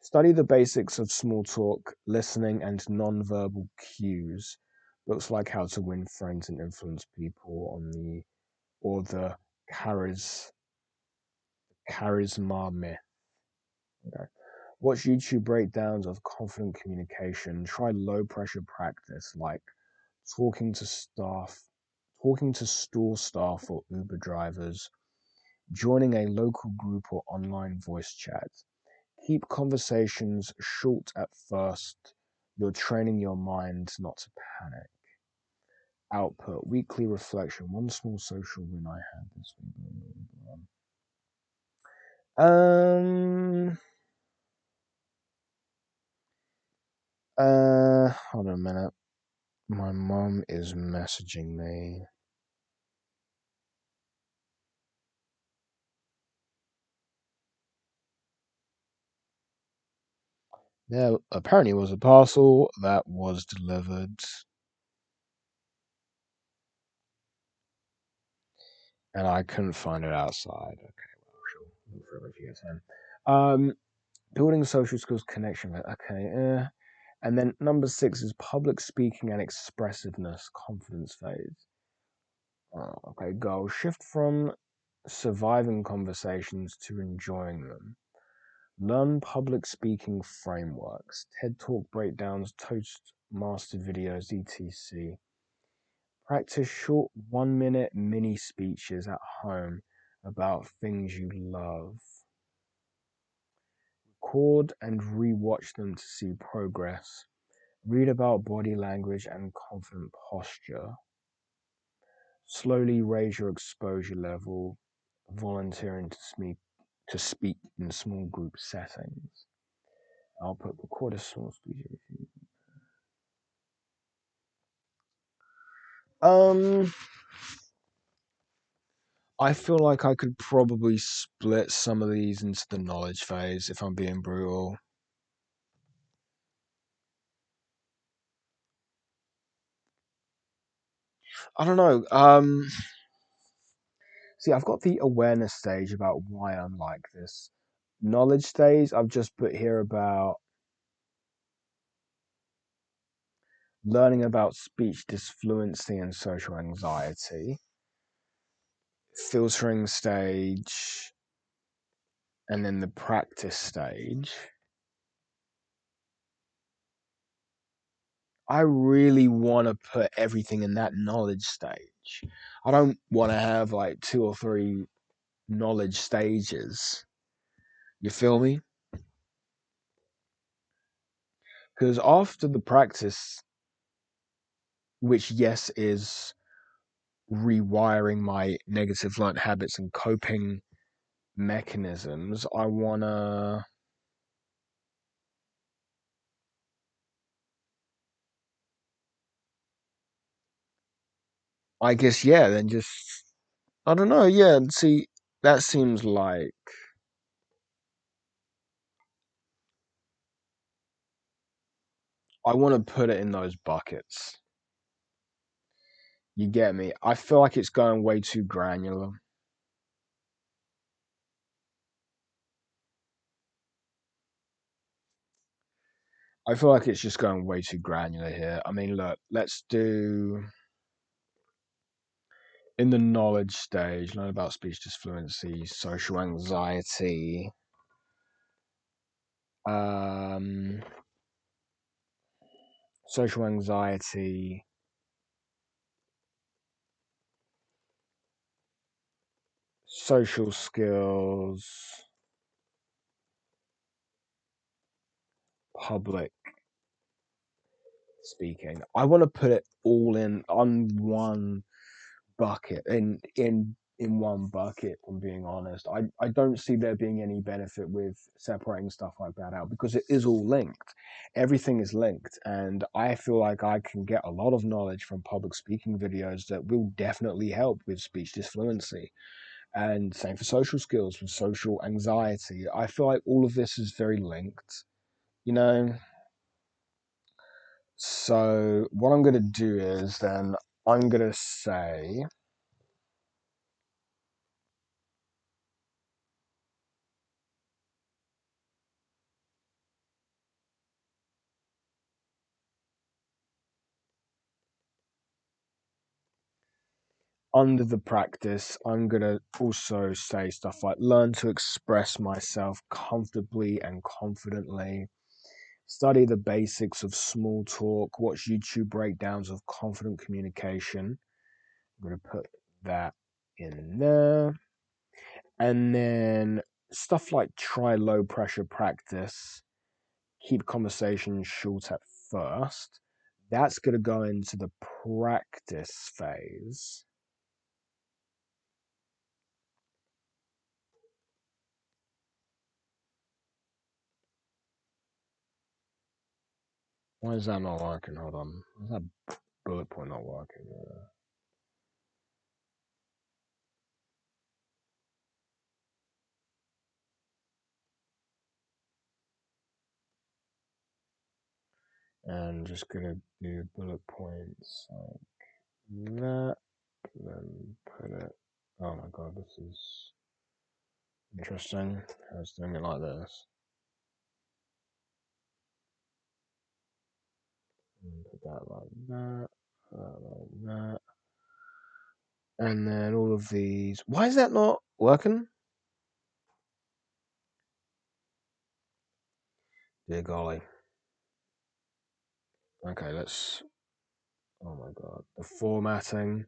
Study the basics of small talk, listening, and non-verbal cues. Looks like How to Win Friends and Influence People on the or the charisma myth. Okay. Watch YouTube breakdowns of confident communication. Try low pressure practice like talking to staff, talking to store staff or Uber drivers, joining a local group or online voice chat. Keep conversations short at first. You're training your mind not to panic. Output: weekly reflection. One small social win I had this week. Um. Hold on a minute. My mom is messaging me. There apparently was a parcel that was delivered, and I couldn't find it outside. Okay, well, sure. Look for it if you get time. Building social skills connection. Okay, and then number 6 is public speaking and expressiveness confidence phase. Okay, goal: shift from surviving conversations to enjoying them. Learn public speaking frameworks, TED Talk breakdowns, Toastmaster videos, etc. Practice short 1 minute mini speeches at home about things you love. Record and rewatch them to see progress. Read about body language and confident posture. Slowly raise your exposure level, volunteering to speak in small group settings. I'll put record a small speech. Um, I feel like I could probably split some of these into the knowledge phase if I'm being brutal. I don't know. See, I've got the awareness stage about why I'm like this. Knowledge stage, I've just put here about learning about speech disfluency and social anxiety. filtering stage, and then the practice stage. I really want to put everything in that knowledge stage. I don't want to have like 2 or 3 knowledge stages. You feel me? Because after the practice, which yes is rewiring my negative learned habits and coping mechanisms, I wanna, I guess, yeah, then just, I don't know, yeah, see, that seems like, I want to put it in those buckets. You get me? I feel like it's going way too granular. I feel like it's just going way too granular here. I mean, look, let's do in the knowledge stage, learn about speech disfluency, social anxiety, um, social anxiety, social skills, public speaking. I want to put it all in on one bucket in one bucket. If I'm being honest, I don't see there being any benefit with separating stuff like that out because it is all linked. Everything is linked, and I feel like I can get a lot of knowledge from public speaking videos that will definitely help with speech disfluency. And same for social skills, with social anxiety. I feel like all of this is very linked, you know. So what I'm gonna do is then I'm gonna say under the practice, I'm going to also say stuff like learn to express myself comfortably and confidently, study the basics of small talk, watch YouTube breakdowns of confident communication. I'm going to put that in there. And then stuff like try low pressure practice, keep conversations short at first. That's going to go into the practice phase. Why is that not working? Hold on. Is that bullet point not working? And just gonna do bullet points like that. Then put it. Oh my god, this is interesting. I was doing it like this. And put that like that. Put that like that. And then all of these. Why is that not working? Dear golly. Okay, let's. Oh my god. The formatting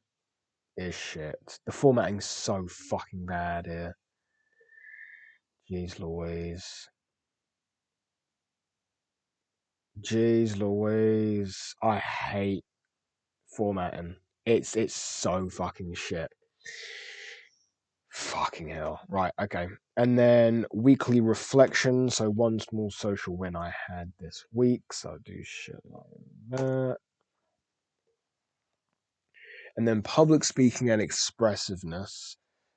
is shit. The formatting's so fucking bad here. Jeez Louise. Jeez Louise. I hate formatting. It's so fucking shit. Fucking hell. Right, okay. And then weekly reflection. So one small social win I had this week. So I'll do shit like that. And then public speaking and expressiveness.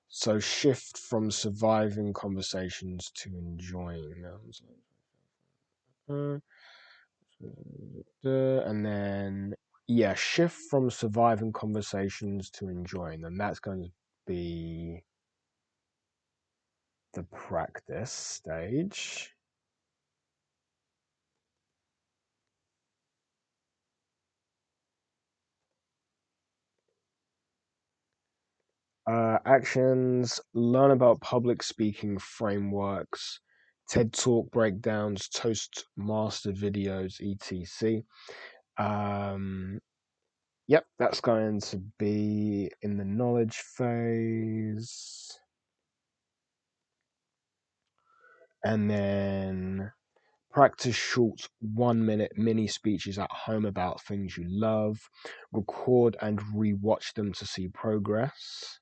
So shift from surviving conversations to enjoying them. And then yeah, shift from surviving conversations to enjoying them. That's going to be the practice stage. Actions, learn about public speaking frameworks, TED Talk breakdowns, Toastmaster videos, etc. Yep, that's going to be in the knowledge phase. And then practice short 1 minute mini speeches at home about things you love. Record and rewatch them to see progress.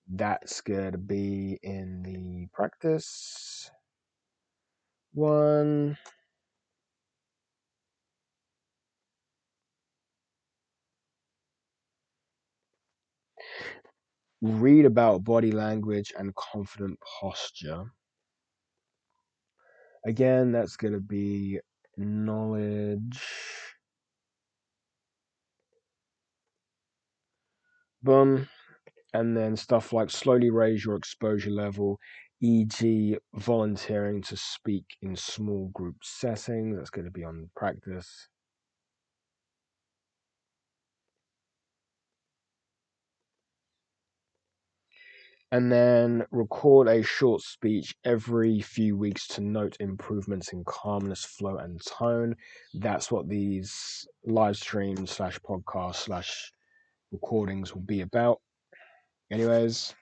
That's going to be in the practice one. Read about body language and confident posture. Again, that's going to be knowledge. Boom. And then stuff like slowly raise your exposure level, e.g., volunteering to speak in small group settings. That's going to be on practice. And then record a short speech every few weeks to note improvements in calmness, flow, and tone. That's what these live streams slash podcasts slash recordings will be about. Anyways,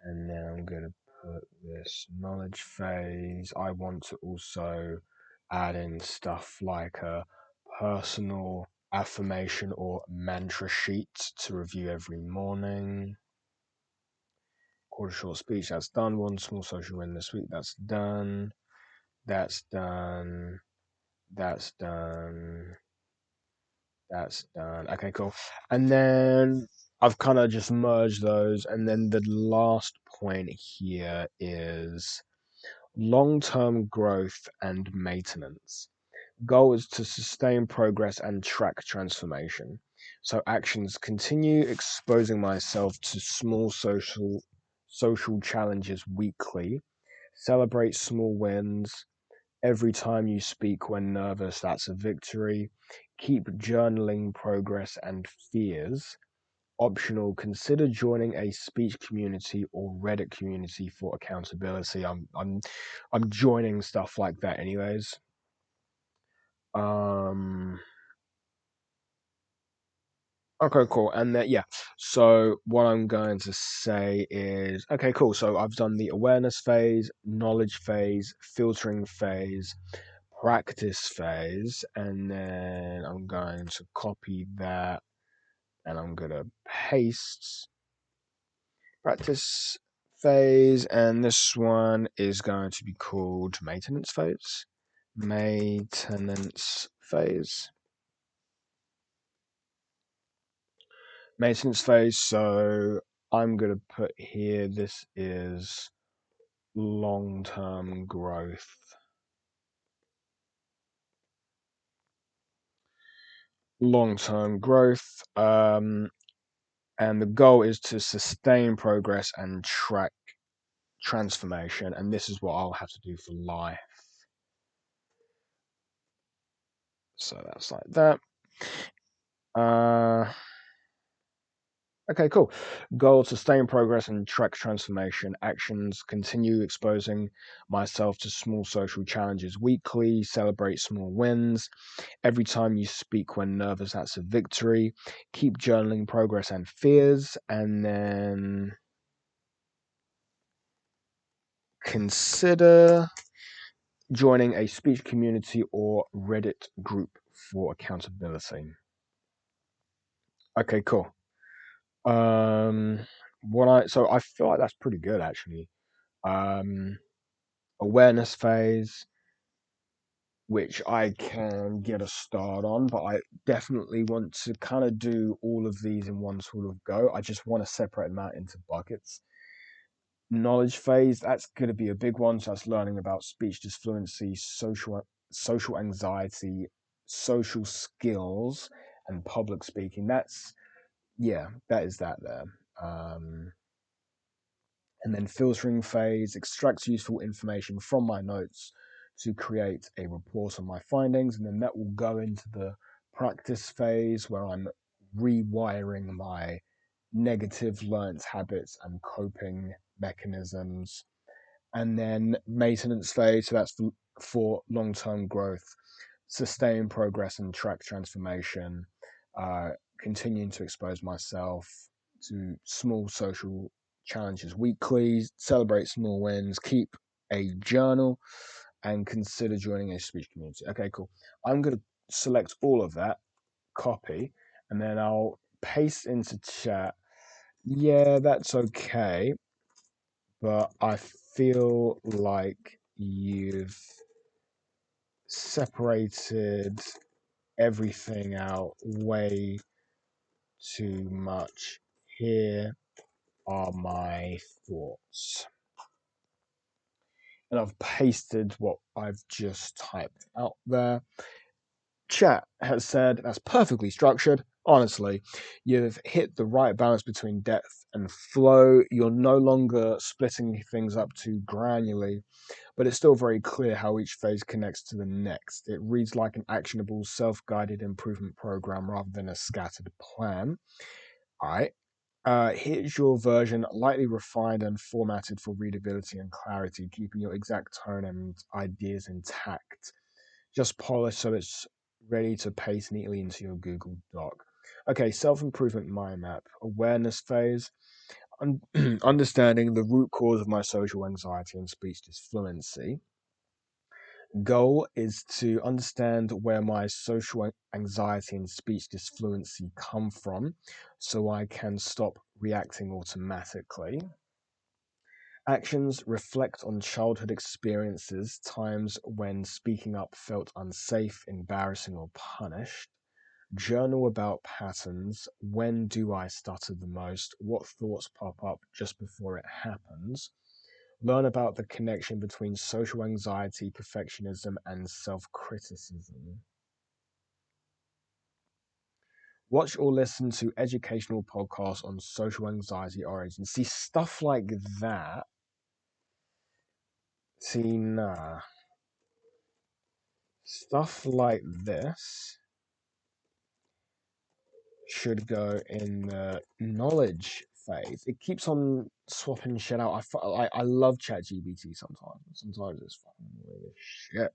and now I'm going to put this knowledge phase. I want to also add in stuff like a personal affirmation or mantra sheet to review every morning. Quarter short speech, that's done. One small social win this week, that's done. That's done. That's done. That's done. Okay, cool. And then I've kind of just merged those. And then the last point here is long term growth and maintenance. Goal is to sustain progress and track transformation. So actions continue exposing myself to small social challenges weekly. Celebrate small wins. Every time you speak when nervous, that's a victory. Keep journaling progress and fears. Optional, consider joining a speech community or Reddit community for accountability. I'm joining stuff like that anyways. Um Okay, cool. And then, yeah, so what I'm going to say is, okay, cool. So I've done the awareness phase, knowledge phase, filtering phase, practice phase, and then I'm going to copy that and I'm going to paste practice phase. And this one is going to be called maintenance phase. Maintenance phase. Maintenance phase. So I'm going to put here this is long term growth. Long term growth. And the goal is to sustain progress and track transformation. And this is what I'll have to do for life. So that's like that. Uh, Okay, cool. Goal, sustain progress and track transformation. Actions, continue exposing myself to small social challenges weekly, celebrate small wins. Every time you speak when nervous, that's a victory. Keep journaling progress and fears. And then consider joining a speech community or Reddit group for accountability. Okay, cool. Um, so I feel like that's pretty good actually. Um, Awareness phase, which I can get a start on, but I definitely want to kind of do all of these in one sort of go. I just want to separate them out into buckets. Knowledge phase, that's going to be a big one. So that's learning about speech disfluency, social anxiety, social skills, and public speaking. That is that there. Um, and then filtering phase extracts useful information from my notes to create a report on my findings, and then that will go into the practice phase where I'm rewiring my negative learnt habits and coping mechanisms. And then maintenance phase, so that's for long-term growth, sustained progress and track transformation, uh, continuing to expose myself to small social challenges weekly, celebrate small wins, keep a journal, and consider joining a speech community. Okay, cool. I'm going to select all of that, copy, and then I'll paste into chat. Yeah, that's okay, but I feel like you've separated everything out way too much. Here are my thoughts. And I've pasted what I've just typed out there. Chat has said that's perfectly structured. Honestly, you've hit the right balance between depth and flow. You're no longer splitting things up too granularly, but it's still very clear how each phase connects to the next. It reads like an actionable, self guided improvement program rather than a scattered plan. All right. Here's your version, lightly refined and formatted for readability and clarity, keeping your exact tone and ideas intact. Just polished so it's ready to paste neatly into your Google Doc. Okay, self improvement mind map, awareness phase, understanding the root cause of my social anxiety and speech disfluency. Goal is to understand where my social anxiety and speech disfluency come from so I can stop reacting automatically. Actions reflect on childhood experiences, times when speaking up felt unsafe, embarrassing, or punished. Journal about patterns. When do I stutter the most? What thoughts pop up just before it happens? Learn about the connection between social anxiety, perfectionism, and self criticism. Watch or listen to educational podcasts on social anxiety origins. See, stuff like that. See, nah. Stuff like this should go in the knowledge phase. It keeps on swapping shit out. I love ChatGPT sometimes. Sometimes it's fucking weird as shit.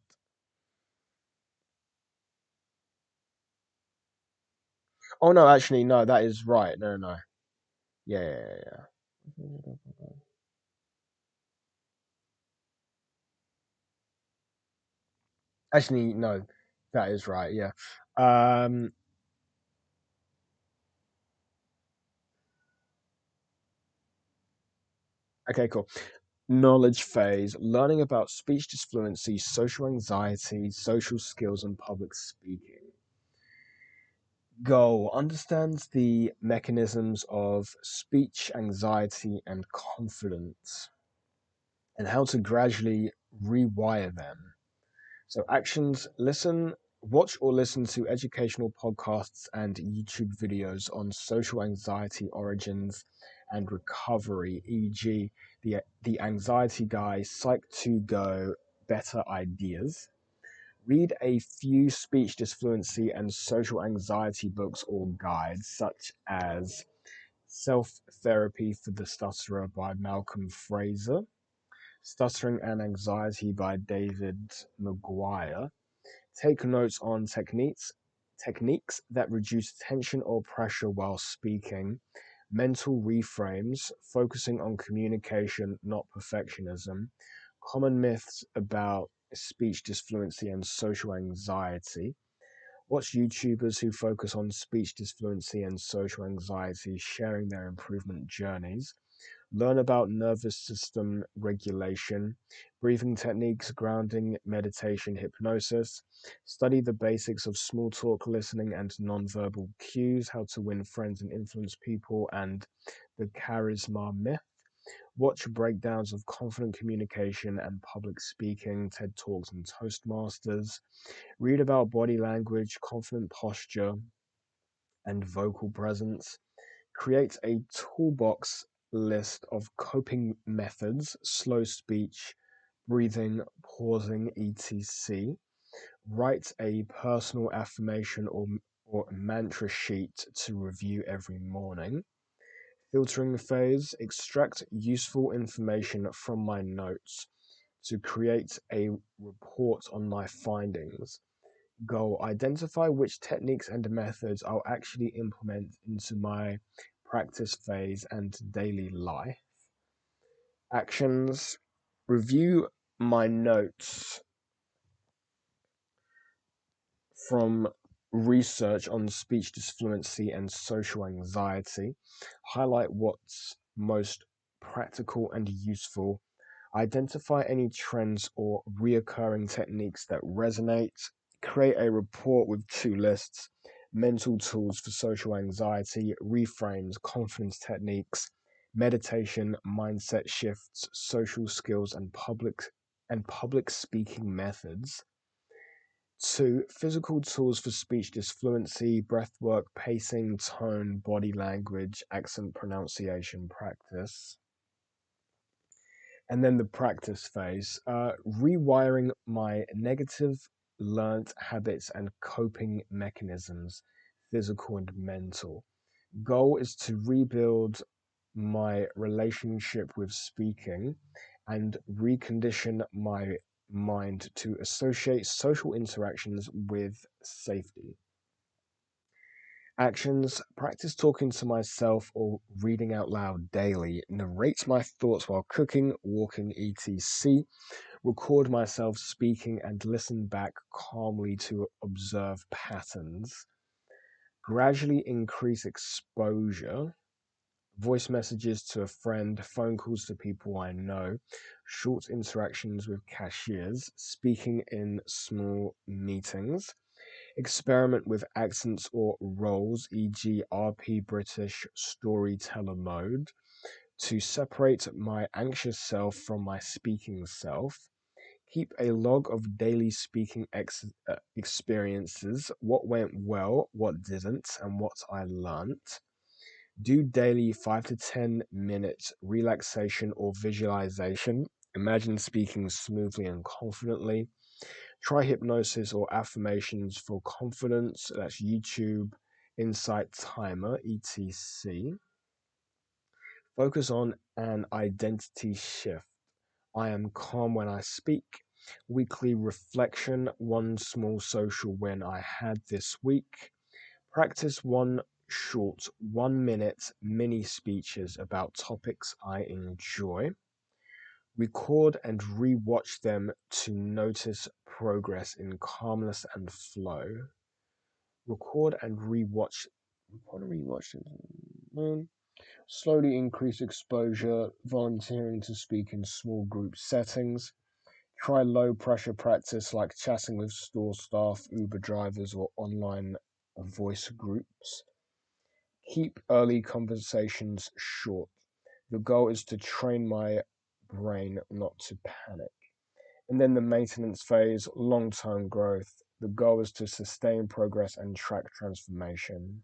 Oh no, actually no, that is right. No, no, no. Yeah, yeah, yeah. Yeah. Actually, no, that is right. Yeah. Um. Okay. Cool. Knowledge phase: learning about speech disfluency, social anxiety, social skills, and public speaking. Goal: understands the mechanisms of speech anxiety and confidence, and how to gradually rewire them. So actions: watch or listen to educational podcasts and YouTube videos on social anxiety origins and recovery, e.g., the Anxiety Guy, Psych2Go, Better Ideas. Read a few speech disfluency and social anxiety books or guides, such as Self Therapy for the Stutterer by Malcolm Fraser, Stuttering and Anxiety by David Maguire. Take notes on techniques that reduce tension or pressure while speaking, mental reframes, focusing on communication, not perfectionism, common myths about speech disfluency and social anxiety. Watch YouTubers who focus on speech disfluency and social anxiety sharing their improvement journeys. Learn about nervous system regulation, breathing techniques, grounding, meditation, hypnosis. Study the basics of small talk listening and nonverbal cues, how to win friends and influence people, and the charisma myth. Watch breakdowns of confident communication and public speaking, TED Talks and Toastmasters. Read about body language, confident posture, and vocal presence. Create a toolbox list of coping methods, slow speech, breathing, pausing, etc. Write a personal affirmation or or mantra sheet to review every morning. Filtering phase, extract useful information from my notes to create a report on my findings. Goal, identify which techniques and methods I'll actually implement into my practice phase and daily life. Actions, review my notes from research on speech disfluency and social anxiety. Highlight what's most practical and useful. Identify any trends or reoccurring techniques that resonate. Create a report with two lists: mental tools for social anxiety, reframes, confidence techniques, meditation, mindset shifts, social skills, and public speaking methods. Two, physical tools for speech disfluency, breathwork, pacing, tone, body language, accent pronunciation practice. And then the practice phase, rewiring my negative learnt habits and coping mechanisms, physical and mental. Goal is to rebuild my relationship with speaking and recondition my mind to associate social interactions with safety. Actions, practice talking to myself or reading out loud daily, narrate my thoughts while cooking, walking, etc. Record myself speaking and listen back calmly to observe patterns. Gradually increase exposure. Voice messages to a friend, phone calls to people I know, short interactions with cashiers, speaking in small meetings. Experiment with accents or roles, e.g., RP British storyteller mode, to separate my anxious self from my speaking self. Keep a log of daily speaking experiences, what went well, what didn't, and what I learnt. Do daily 5 to 10 minutes relaxation or visualization. Imagine speaking smoothly and confidently. Try hypnosis or affirmations for confidence. That's YouTube, Insight Timer, etc. Focus on an identity shift. I am calm when I speak. Weekly reflection, one small social win I had this week. Practice one short 1 minute mini speeches about topics I enjoy. Record and rewatch them to notice progress in calmness and flow. Record and rewatch. Record and rewatch. Slowly increase exposure, volunteering to speak in small group settings. Try low pressure practice like chatting with store staff, Uber drivers, or online voice groups. Keep early conversations short. The goal is to train my brain not to panic. And then the maintenance phase, long term growth. The goal is to sustain progress and track transformation.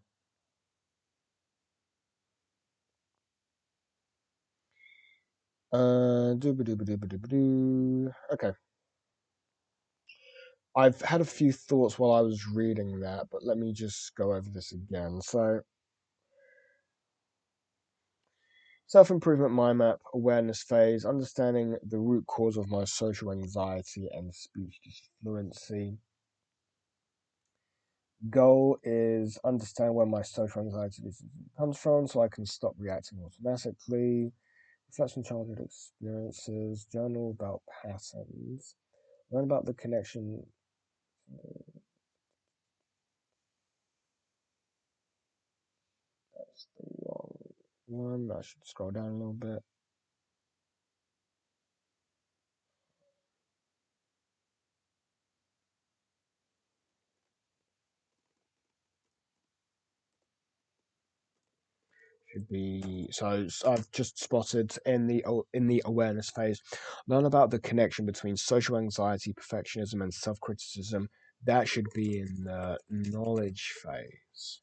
Okay. I've had a few thoughts while I was reading that, but let me just go over this again. So, self improvement mind map, awareness phase, understanding the root cause of my social anxiety and speech disfluency. Goal is understand where my social anxiety comes from so I can stop reacting automatically. Reflect on childhood experiences, journal about patterns, learn about the connection. That's the wrong one. I should scroll down a little bit. Should be so. I've just spotted in the awareness phase. Learn about the connection between social anxiety, perfectionism, and self criticism. That should be in the knowledge phase.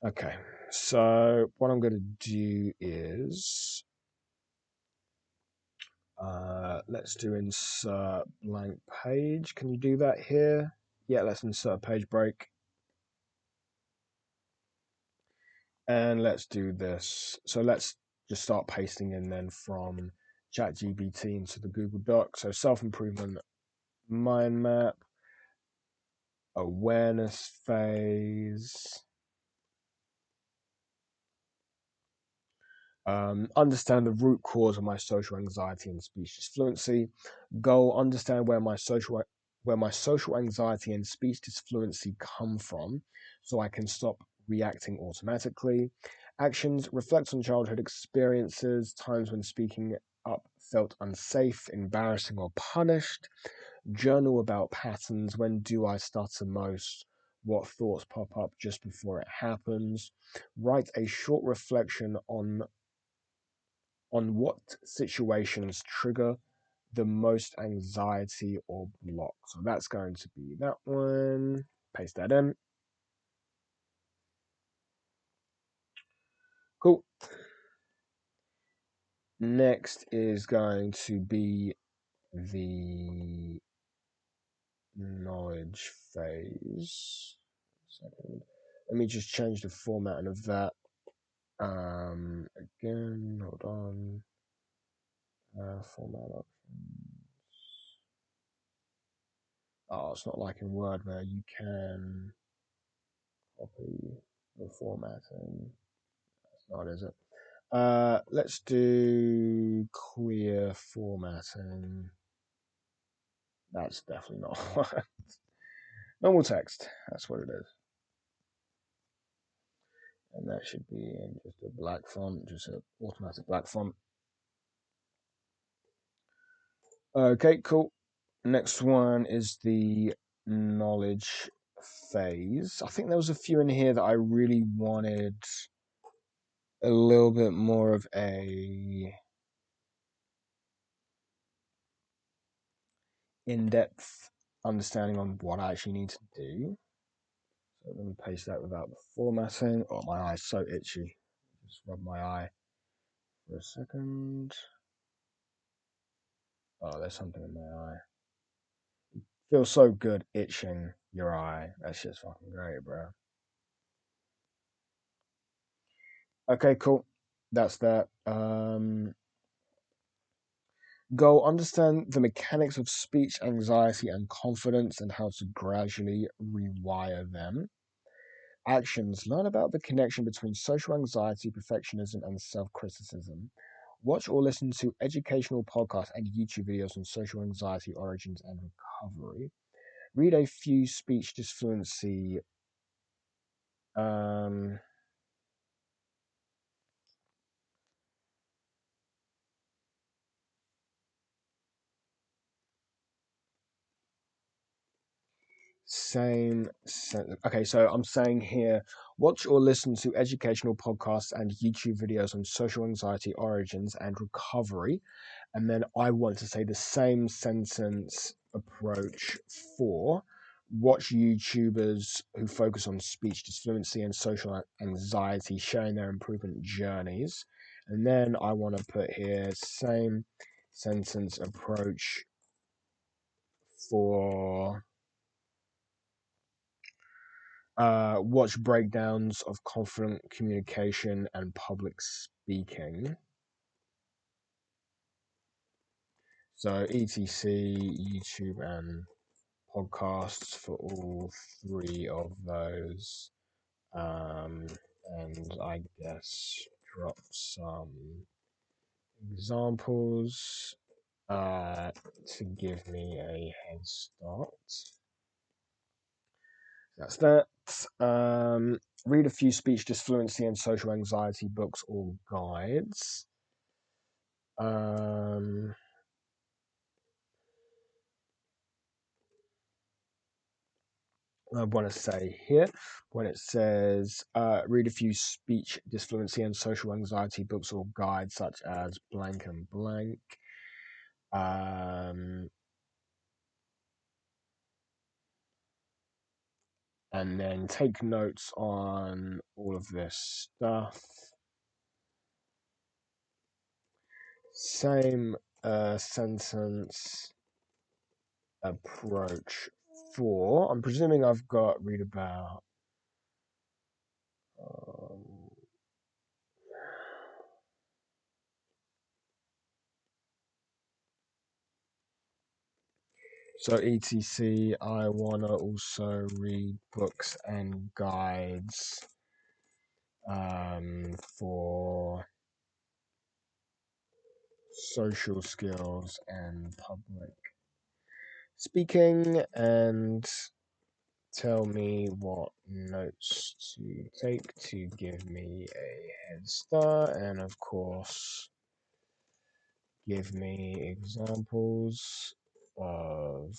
Okay, so what I'm going to do is let's do insert blank page. Can you do that here? Yeah, let's insert a page break. And let's do this. So let's just start pasting in then from ChatGPT into the Google Doc. So self-improvement mind map, awareness phase, understand the root cause of my social anxiety and speech disfluency. Goal: understand where my social anxiety and speech disfluency come from, so I can stop reacting automatically. Actions: reflect on childhood experiences, times when speaking up felt unsafe, embarrassing, or punished. Journal about patterns. When do I stutter most? What thoughts pop up just before it happens? Write a short reflection on what situations trigger the most anxiety or block. So that's going to be that one. Paste that in. Cool. Next is going to be the knowledge phase. Second. Let me just change the formatting of that. Again, hold on. Format options. Oh, it's not like in Word where you can copy the formatting. That's not, is it? Let's do clear formatting. That's definitely not one. Normal text. That's what it is. And that should be in just a black font, just an automatic black font. Okay, cool. Next one is the knowledge phase. I think there was a few in here that I really wanted a little bit more of a in-depth understanding on what I actually need to do. So let me paste that without the formatting. Oh, my eye's so itchy. Just rub my eye for a second. Oh, there's something in my eye. Feels so good itching your eye. That's just fucking great, bro. Okay, cool. That's that. Go understand the mechanics of speech anxiety and confidence and how to gradually rewire them. Actions: learn about the connection between social anxiety, perfectionism, and self criticism. Watch or listen to educational podcasts and YouTube videos on social anxiety origins and recovery. Read a few speech disfluency um, Okay, so I'm saying here, watch or listen to educational podcasts and YouTube videos on social anxiety origins and recovery. And then I want to say the same sentence approach for watch YouTubers who focus on speech disfluency and social anxiety, sharing their improvement journeys. And then I want to put here same sentence approach for watch breakdowns of confident communication and public speaking. So etc. YouTube and podcasts for all three of those. Um, and I guess drop some examples to give me a head start. That's that. Read a few speech disfluency and social anxiety books or guides. Um, I want to say here when it says read a few speech disfluency and social anxiety books or guides such as blank and blank. Um, and then take notes on all of this stuff. Same sentence approach for, I'm presuming I've got read about. Um, so etc. I wanna also read books and guides for social skills and public speaking, and tell me what notes to take to give me a head start, and of course, give me examples of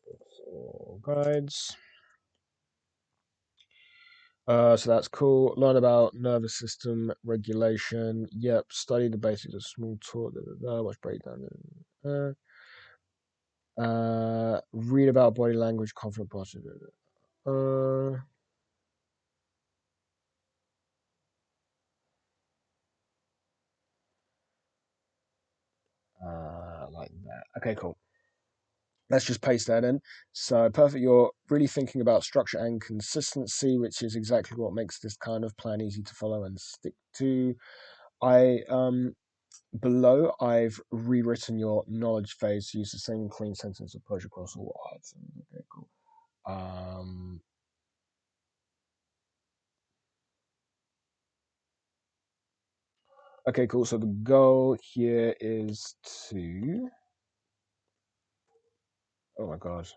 books or guides. So that's cool. Learn about nervous system regulation. Yep. Study the basics of small talk. Watch breakdown. Read about body language, confident posture. Uh, like that. Okay, cool. Let's just paste that in. So perfect. You're really thinking about structure and consistency, which is exactly what makes this kind of plan easy to follow and stick to. I Below, I've rewritten your knowledge phase to use the same clean sentence approach across all items. Okay, cool. Um, okay, cool. So the goal here is to. Oh my god.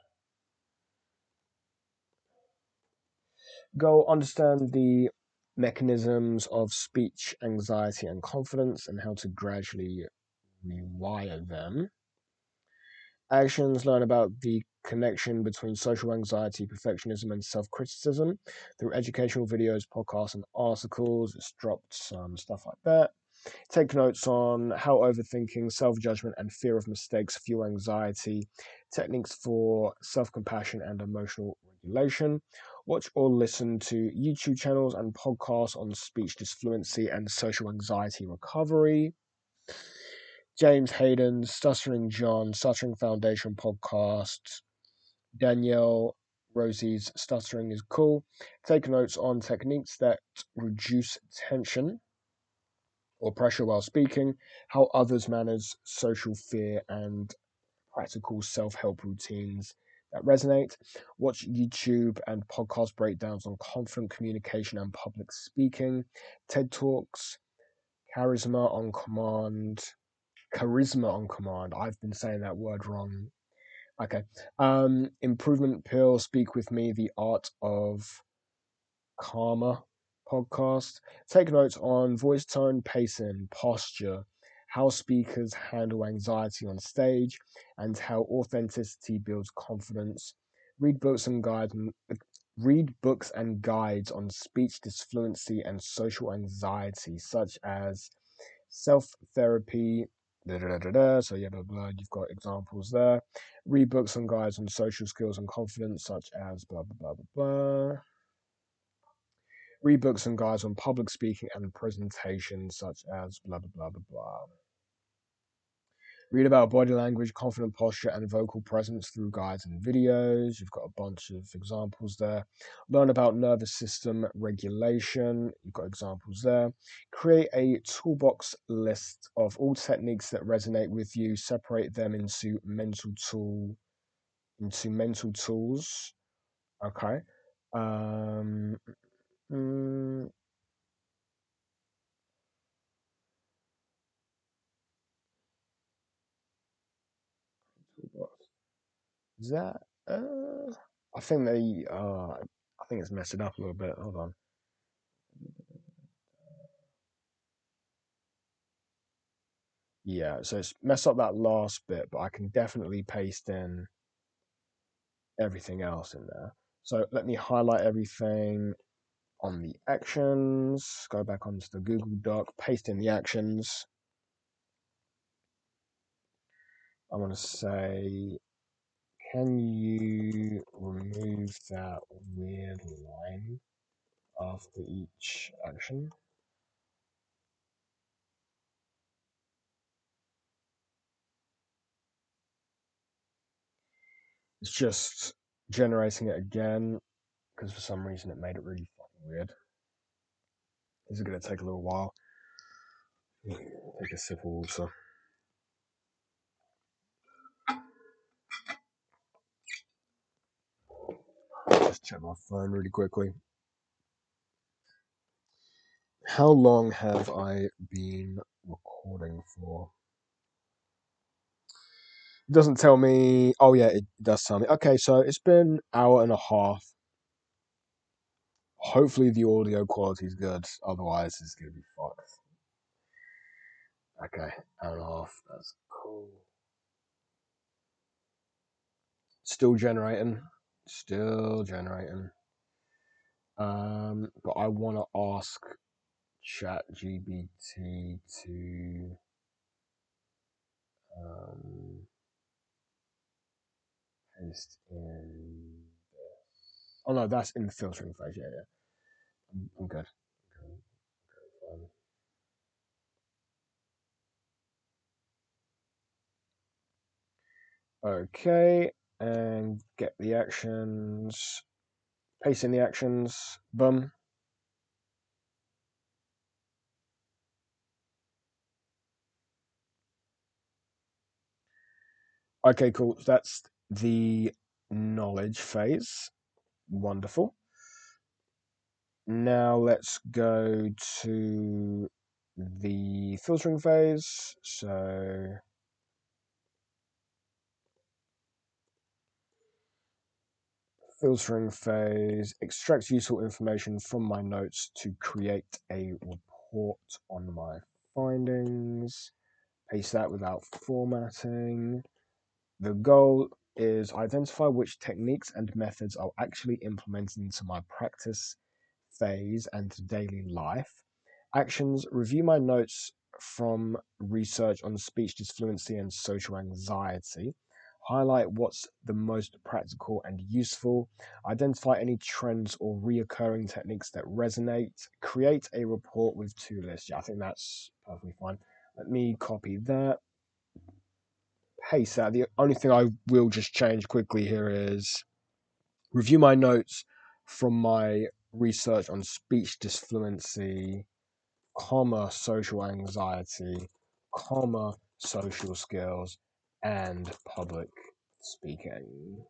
Go understand the mechanisms of speech, anxiety, and confidence, and how to gradually rewire them. Actions learn about the connection between social anxiety, perfectionism, and self criticism through educational videos, podcasts, and articles. It's dropped some stuff like that. Take notes on how overthinking, self judgment, and fear of mistakes fuel anxiety, techniques for self compassion and emotional regulation. Watch or listen to YouTube channels and podcasts on speech disfluency and social anxiety recovery. James Hayden, Stuttering John, Stuttering Foundation podcast. Danielle Rosie's Stuttering is Cool. Take notes on techniques that reduce tension or pressure while speaking, how others manage social fear, and practical self help routines that resonate. Watch YouTube and podcast breakdowns on confident communication and public speaking, TED Talks, Charisma on Command. Charisma on Command. I've been saying that word wrong. Okay. Improvement Pill, Speak With Me, The Art of Karma podcast. Take notes on voice tone, pacing, posture, how speakers handle anxiety on stage, and how authenticity builds confidence. Read books and guides. Read books and guides on speech disfluency and social anxiety, such as self therapy. So yeah, blah, blah, you've got examples there. Read books and guides on social skills and confidence, such as blah blah blah blah blah. Read books and guides on public speaking and presentation, such as blah blah blah blah blah. Read about body language, confident posture, and vocal presence through guides and videos. You've got a bunch of examples there. Learn about nervous system regulation. You've got examples there. Create a toolbox list of all techniques that resonate with you. Separate them into mental tools. Okay. Um, mm, toolbox. Is that? I think they. I think it's messed it up a little bit. Hold on. Yeah, so it's messed up that last bit, but I can definitely paste in everything else in there. So let me highlight everything on the actions. Go back onto the Google Doc, paste in the actions. I want to say, can you remove that weird line after each action? It's just generating it again because for some reason it made it really fucking weird. This is going to take a little while. Take a sip of water. Just check my phone really quickly. How long have I been recording for? It doesn't tell me. Oh yeah, it does tell me. Okay, so it's been an hour and a half. Hopefully the audio quality is good. Otherwise, it's gonna be fucked. Okay, hour and a half. That's cool. Still generating. Still generating. But I want to ask ChatGPT to paste in. Oh no, that's in the filtering phase. Yeah, yeah. I'm good. Okay, and get the actions. Paste in the actions. Boom. Okay, cool. That's the knowledge phase. Wonderful. Now let's go to the filtering phase. So filtering phase extracts useful information from my notes to create a report on my findings. Paste that without formatting. The goal is identify which techniques and methods I'll actually implement into my practice phase and daily life. Actions: review my notes from research on speech disfluency and social anxiety. Highlight what's the most practical and useful. Identify any trends or reoccurring techniques that resonate. Create a report with two lists. Yeah, I think that's perfectly fine. Let me copy that. Paste that. The only thing I will just change quickly here is review my notes from my research on speech disfluency, social anxiety, social skills, and public speaking.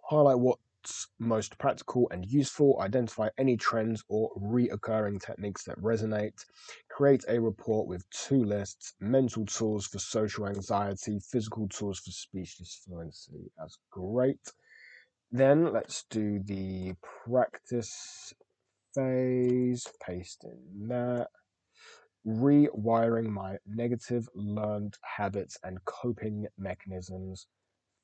Highlight what's most practical and useful, identify any trends or reoccurring techniques that resonate, create a report with two lists: mental tools for social anxiety, physical tools for speech disfluency. That's great. Then let's do the practice phase, paste in that. Rewiring my negative learned habits and coping mechanisms,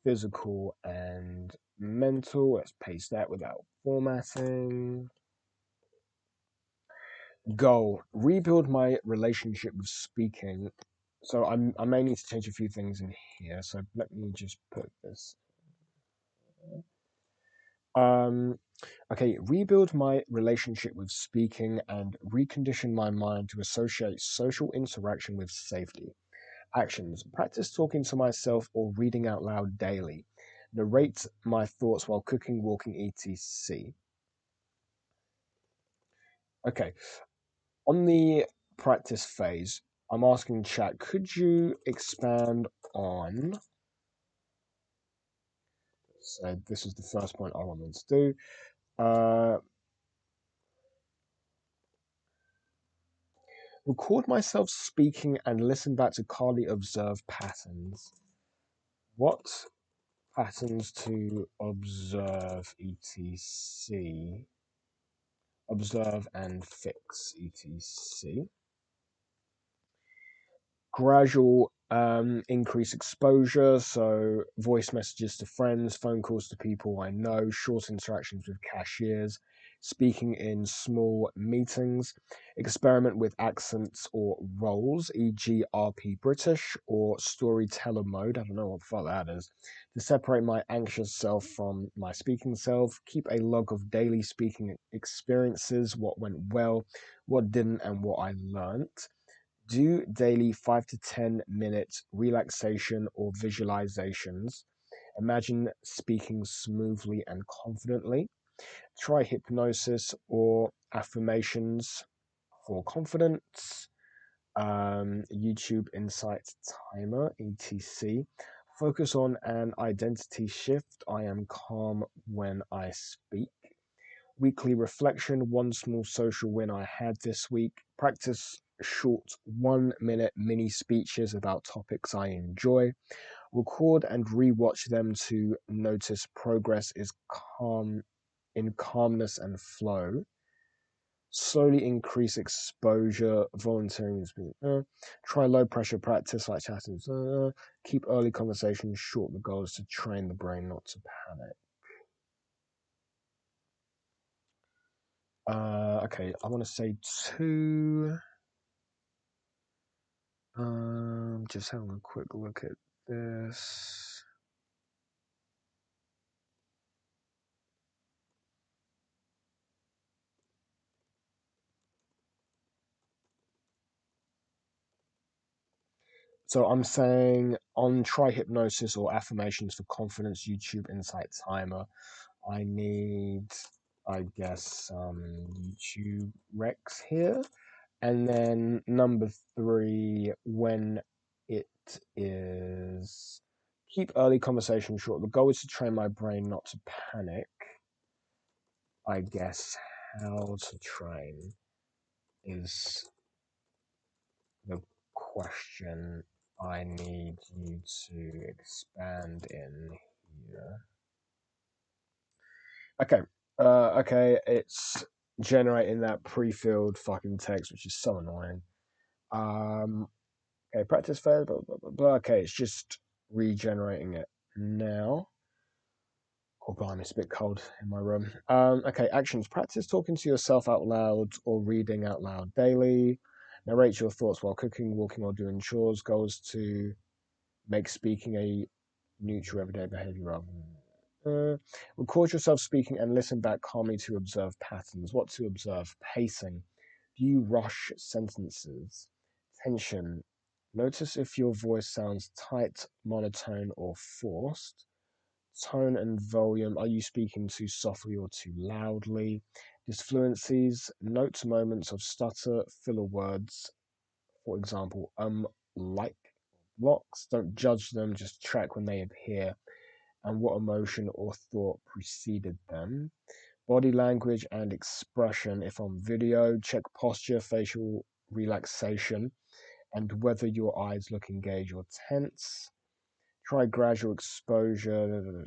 physical and mental. Let's paste that without formatting. Goal: rebuild my relationship with speaking. So I may need to change a few things in here. So let me just put this. Um, okay, rebuild my relationship with speaking and recondition my mind to associate social interaction with safety. Actions: practice talking to myself or reading out loud daily. Narrate my thoughts while cooking, walking, etc. Okay, on the practice phase, I'm asking chat, could you expand on? So this is the first point I wanted to do. Record myself speaking and listen back to calmly observe patterns. What patterns to observe, etc. Observe and fix, etc. Gradual increase exposure, so voice messages to friends, phone calls to people I know, short interactions with cashiers, speaking in small meetings, experiment with accents or roles, e.g., RP British or storyteller mode. I don't know what the fuck that is. To separate my anxious self from my speaking self, keep a log of daily speaking experiences, what went well, what didn't, and what I learnt. Do daily 5 to 10 minute relaxation or visualizations. Imagine speaking smoothly and confidently. Try hypnosis or affirmations for confidence. YouTube Insight Timer, etc. Focus on an identity shift. I am calm when I speak. Weekly reflection, one small social win I had this week. Practice short 1 minute mini speeches about topics I enjoy. Record and rewatch them to notice progress is calm in calmness and flow. Slowly increase exposure, volunteering is being, try low pressure practice like chatting, keep early conversations short. The goal is to train the brain not to panic. Okay, I want to say two. Just having a quick look at this. So I'm saying on try hypnosis or affirmations for confidence, YouTube Insight Timer. I need, I guess, YouTube Rex here. And then number three, when it is keep early conversation short. The goal is to train my brain not to panic. I guess how to train is the question I need you to expand in here. Okay. Okay, it's generating that pre-filled fucking text, which is so annoying. Um, okay, practice failed, blah, blah, blah, blah. Okay, it's just regenerating it now. Oh, blimey, it's a bit cold in my room. Okay, actions. Practice talking to yourself out loud or reading out loud daily. Narrate your thoughts while cooking, walking, or doing chores. Goals to make speaking a neutral everyday behavior rather than. Record yourself speaking and listen back calmly to observe patterns. What to observe? Pacing. Do you rush sentences? Tension. Notice if your voice sounds tight, monotone, or forced. Tone and volume. Are you speaking too softly or too loudly? Disfluencies. Note moments of stutter, filler words. For example, like blocks. Don't judge them, just track when they appear and what emotion or thought preceded them. Body language and expression. If on video, check posture, facial relaxation, and whether your eyes look engaged or tense. Try gradual exposure.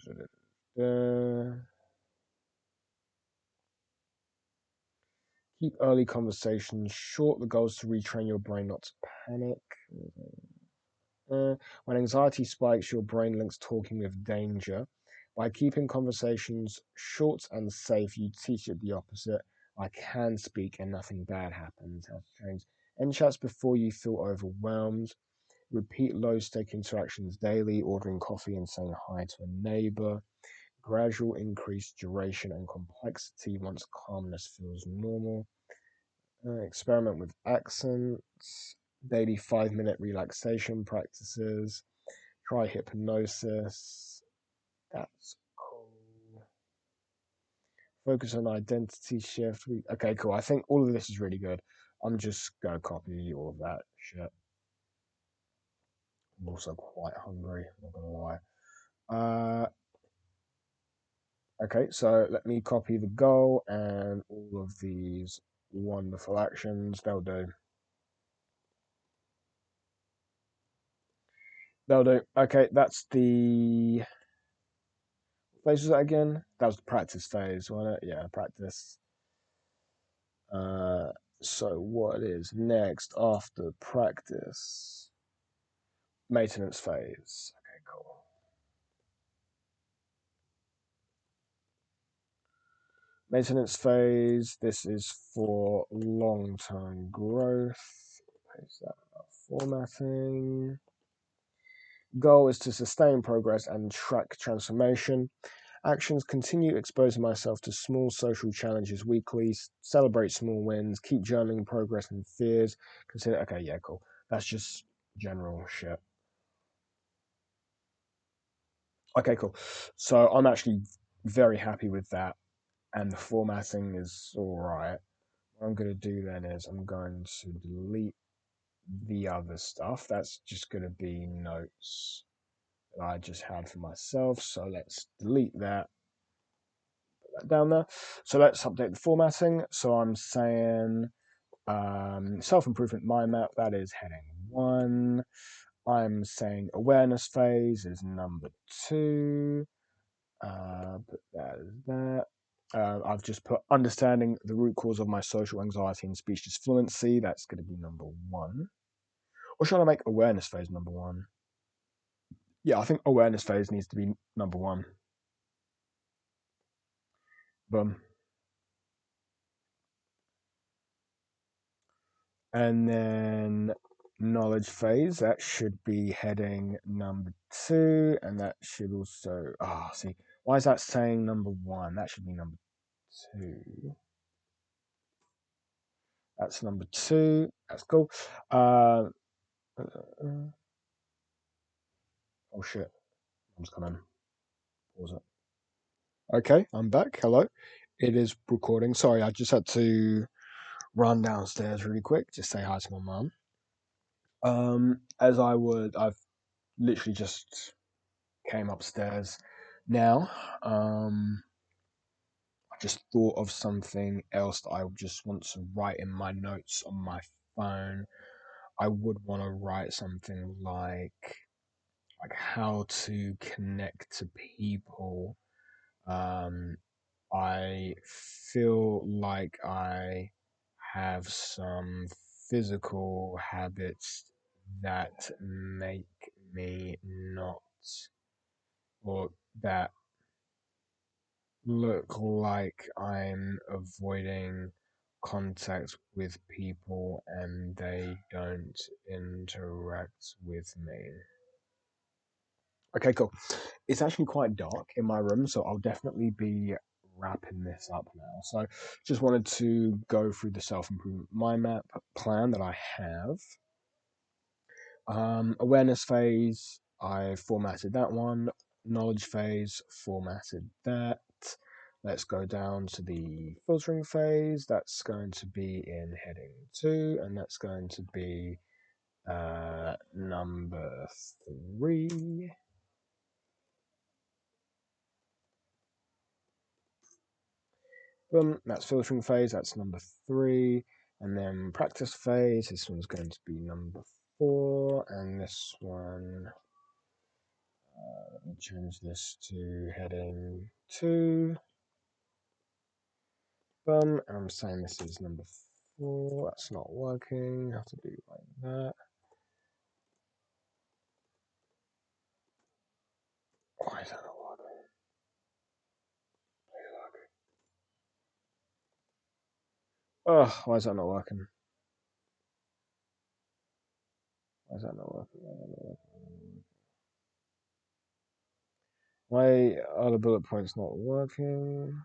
Keep early conversations short. The goal is to retrain your brain not to panic. When anxiety spikes, your brain links talking with danger. By keeping conversations short and safe, you teach it the opposite. I can speak and nothing bad happens. How to change. End chats before you feel overwhelmed. Repeat low stake interactions daily, ordering coffee and saying hi to a neighbor. Gradual increased duration and complexity once calmness feels normal. Experiment with accents. Daily 5 minute relaxation practices. Try hypnosis. That's cool. Focus on identity shift. Okay, cool. I think all of this is really good. I'm just going to copy all of that shit. I'm also quite hungry, not going to lie. Okay, so let me copy the goal and all of these wonderful actions. They'll do. They'll do. Okay, that's the phase was that again? That was the practice phase, wasn't it? Yeah, practice. Uh, so what is next after practice? Maintenance phase. Okay, cool. Maintenance phase. This is for long-term growth. Paste that formatting. Goal is to sustain progress and track transformation. Actions continue exposing myself to small social challenges weekly, celebrate small wins, keep journaling progress and fears. Consider, okay, yeah, cool. That's just general shit. Okay, cool. So I'm actually very happy with that, and the formatting is all right. What I'm going to do then is I'm going to delete the other stuff. That's just going to be notes that I just had for myself. So let's delete that, put that down there. So let's update the formatting. So I'm saying self-improvement mind map, that is heading 1. I'm saying awareness phase is number 2. Put that as that. I've just put understanding the root cause of my social anxiety and speech disfluency. That's going to be number 1. Or should I make awareness phase number 1? Yeah, I think awareness phase needs to be number 1. Boom. And then knowledge phase, that should be heading number 2. And that should also, see, why is that saying number 1? That should be number 2. That's number 2. That's cool. Oh shit, I'm just coming. Pause it. Okay, I'm back. Hello. It is recording. Sorry, I just had to run downstairs really quick. Just say hi to my mum. I've literally just came upstairs now. I just thought of something else that I just want to write in my notes on my phone. I would want to write something like how to connect to people. Um, I feel like I have some physical habits that make me not, or that look like I'm avoiding contact with people and they don't interact with me. Okay, cool. It's actually quite dark in my room, so I'll definitely be wrapping this up now. So, just wanted to go through the self improvement mind map plan that I have. Awareness phase, I formatted that one. Knowledge phase, formatted that. Let's go down to the filtering phase. That's going to be in heading 2, and that's going to be number 3. Boom, that's filtering phase, that's number 3. And then practice phase, this one's going to be number 4. And this one, let me change this to heading 2. Boom, and I'm saying this is number 4. That's not working, have to do it like that. Why is that not working? Oh, why is that not working? Why is that not working? Why are the bullet points not working?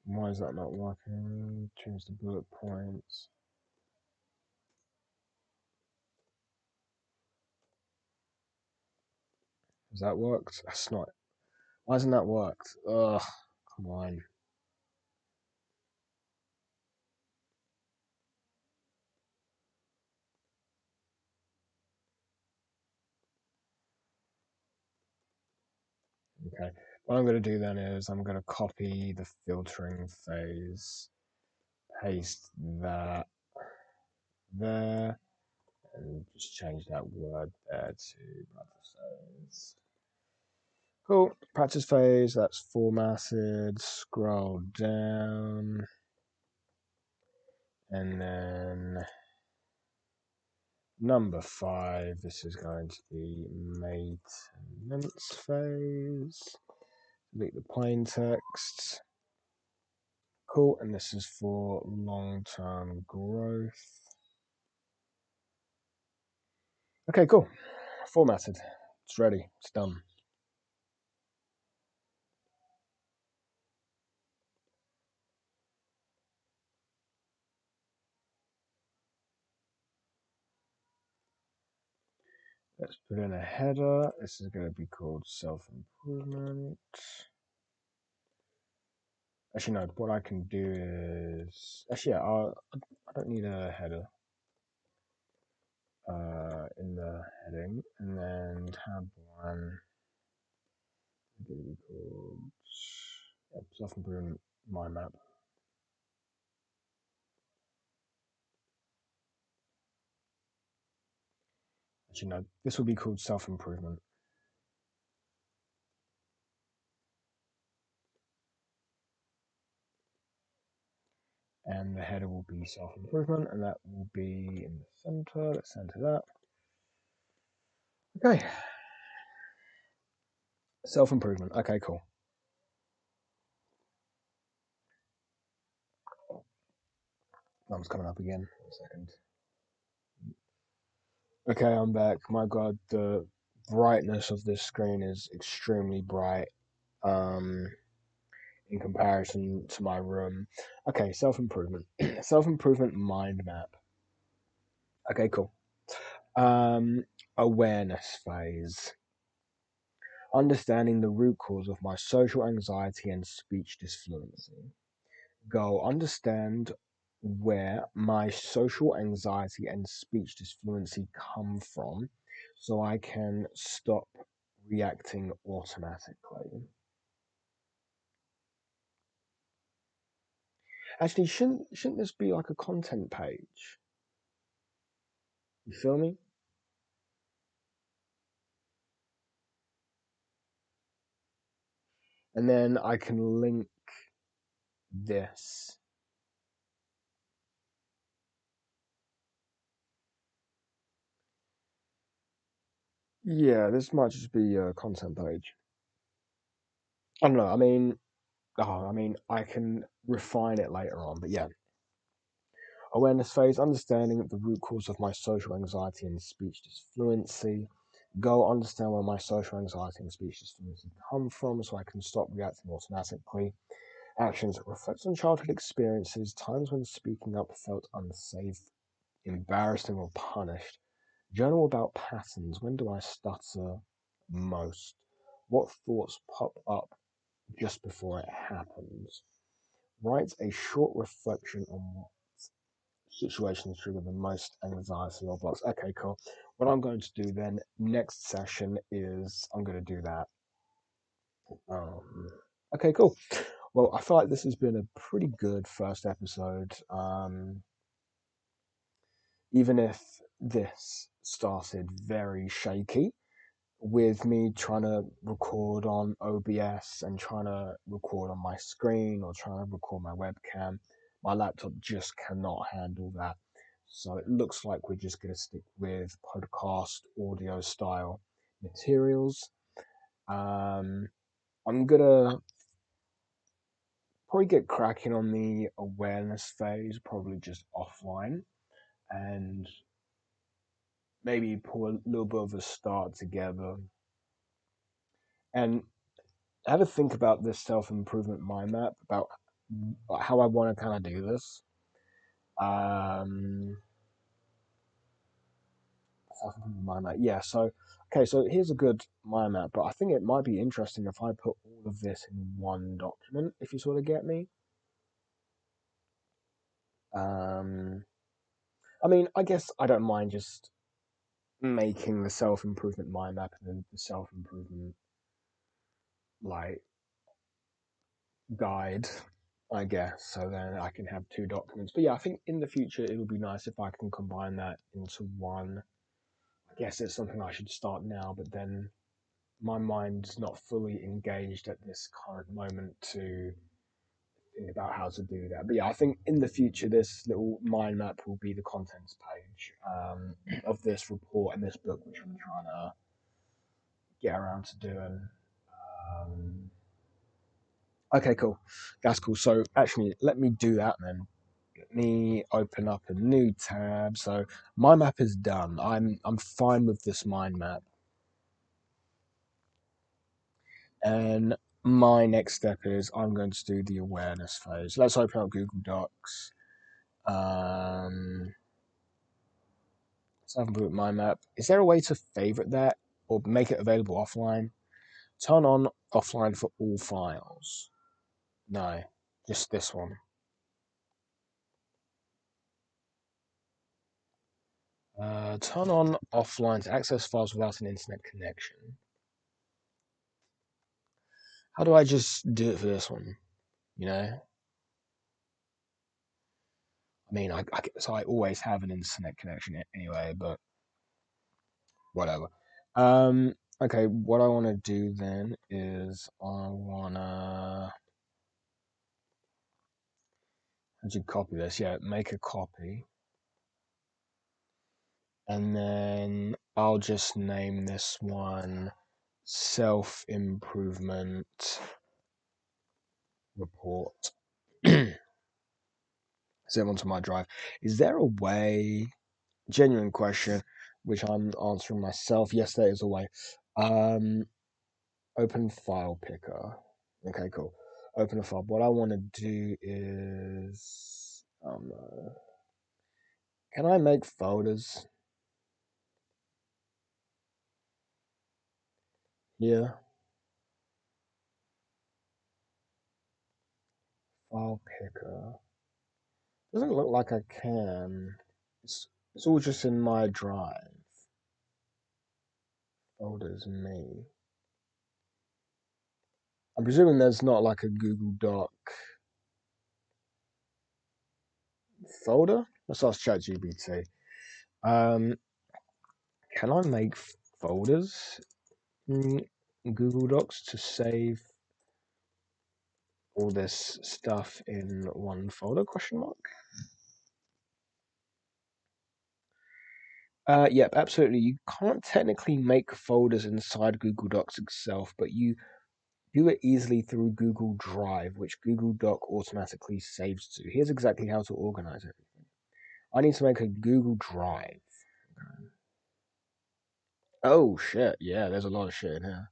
Why is that not working? Change the bullet points. Has that worked? That's not. Why hasn't that worked? Ugh, come on. Okay. What I'm going to do then is I'm going to copy the filtering phase, paste that there, and just change that word there to practice phase. Cool. Practice phase, that's formatted. Scroll down. And then number 5, this is going to be maintenance phase. Delete the plain text. Cool, and this is for long-term growth. Okay, cool. Formatted. It's ready. It's done. let's put in a header. This is going to be called self-improvement. Actually, no, what I can do is... Actually, yeah, I don't need a header in the heading. And then tab 1 is going to be called self-improvement mind map. Actually, no, this will be called self-improvement. And the header will be self-improvement, and that will be in the center. Let's center that. Okay. Self-improvement. Okay, cool. Thumb's coming up again. 1 second. Okay, I'm back. My God, the brightness of this screen is extremely bright. In comparison to my room. Okay, self-improvement. Self-improvement mind map. Okay, cool. Um, Awareness phase. Understanding the root cause of my social anxiety and speech disfluency. Go understand where my social anxiety and speech disfluency come from so I can stop reacting automatically. Actually, shouldn't this be like a content page? You feel me? And then I can link this. Yeah, this might just be a content page. I don't know. I can refine it later on, but yeah. Awareness phase, understanding the root cause of my social anxiety and speech disfluency. Go understand where my social anxiety and speech disfluency come from so I can stop reacting automatically. Actions, reflect on childhood experiences, times when speaking up felt unsafe, embarrassing, or punished. Journal about patterns. When do I stutter most? What thoughts pop up just before it happens? Write a short reflection on what situations trigger the most anxiety or blocks. Okay, cool. What I'm going to do then next session is I'm going to do that. Okay, cool. Well, I feel like this has been a pretty good first episode. Even if this started very shaky, with me trying to record on OBS and trying to record on my screen or trying to record my webcam, my laptop just cannot handle that. So it looks like we're just going to stick with podcast audio style materials. I'm going to probably get cracking on the awareness phase, probably just offline, and maybe pull a little bit of a start together and have a think about this self-improvement mind map, about how I want to kind of do this. Um, Self-improvement mind map. Yeah. So, okay. So here's a good mind map, but I think it might be interesting if I put all of this in one document. If you sort of get me. Um, I guess I don't mind just making the self-improvement mind map and then the self-improvement like guide, I guess, so then I can have two documents. But yeah, I think in the future it would be nice if I can combine that into one. I guess it's something I should start now, but then my mind's not fully engaged at this current moment to think about how to do that. But yeah, I think in the future this little mind map will be the contents page of this report and this book, which I'm trying to get around to doing. Um, okay, cool. That's cool. So actually, let me do that then. Let me open up a new tab. So my map is done. I'm fine with this mind map. And my next step is I'm going to do the awareness phase. Let's open up Google Docs. Self-improvement mind map. Is there a way to favorite that or make it available offline? Turn on offline for all files. No, just this one. Turn on offline to access files without an internet connection. How do I just do it for this one? You know, I mean, so I always have an internet connection anyway, but whatever. Um, okay, what I want to do then is I wanna how'd you copy this? Yeah, make a copy, and then I'll just name this one self improvement report. Save onto my drive. Is there a way? Genuine question, which I'm answering myself. Yes, there is a way. Um, Open file picker. Okay, cool. Open a file. What I want to do is, can I make folders here? File picker. Doesn't look like I can. It's all just in my drive. Folders, me. I'm presuming there's not like a Google Doc folder. Let's ask ChatGPT. Um, can I make folders in Google Docs to save all this stuff in one folder? Question mark. Yep, absolutely. You can't technically make folders inside Google Docs itself, but you do it easily through Google Drive, which Google Doc automatically saves to. Here's exactly how to organize everything. I need to make a Google Drive. Oh shit! Yeah, there's a lot of shit in here.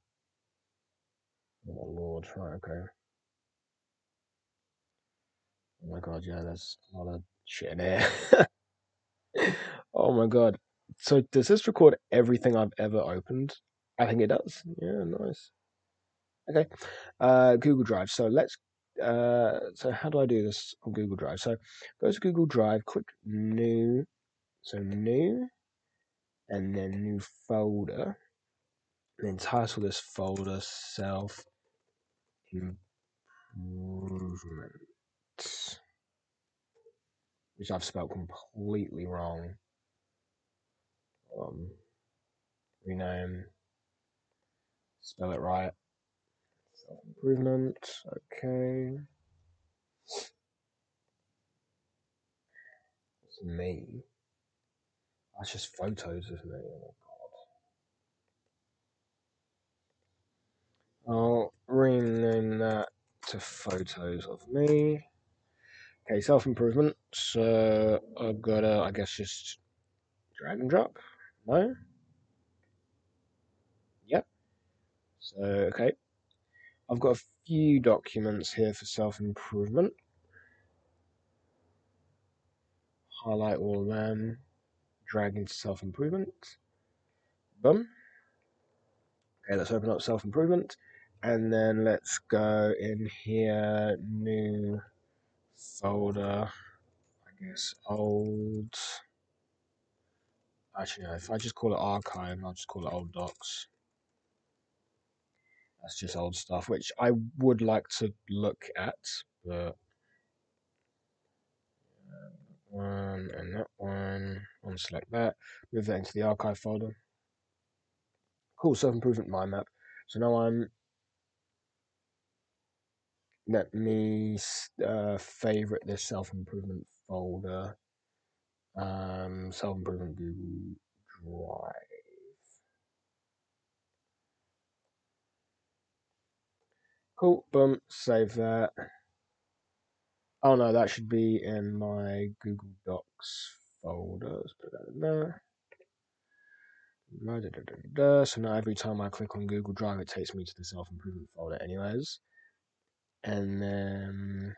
Oh lord, right, okay. Oh my god, yeah, there's a lot of shit in here. Oh my god. So does this record everything I've ever opened? I think it does. Yeah, nice. Okay. Google Drive. So how do I do this on Google Drive? So go to Google Drive, click new, so new, and then new folder, and then title this folder self improvement, which I've spelled completely wrong. Um, Rename, spell it right. Self improvement. Okay. It's me. That's just photos of me. Oh my god. I'll rename that to photos of me. Okay, self improvement. So I've got to, I guess, just drag and drop. No? Yep. So, okay. I've got a few documents here for self improvement. Highlight all of them. Drag into self improvement. Boom. Okay, let's open up self improvement. And then let's go in here, new folder. I guess old. Actually, no, if I just call it archive, I'll just call it old docs. That's just old stuff, which I would like to look at, but one and that one. Unselect that. Move that into the archive folder. Cool, self improvement mind map. So now let me favorite this self improvement folder. Self improvement Google Drive. Cool, boom, save that. Oh no, that should be in my Google Docs folder. Let's put that in there. So now every time I click on Google Drive, it takes me to the self improvement folder, anyways. And then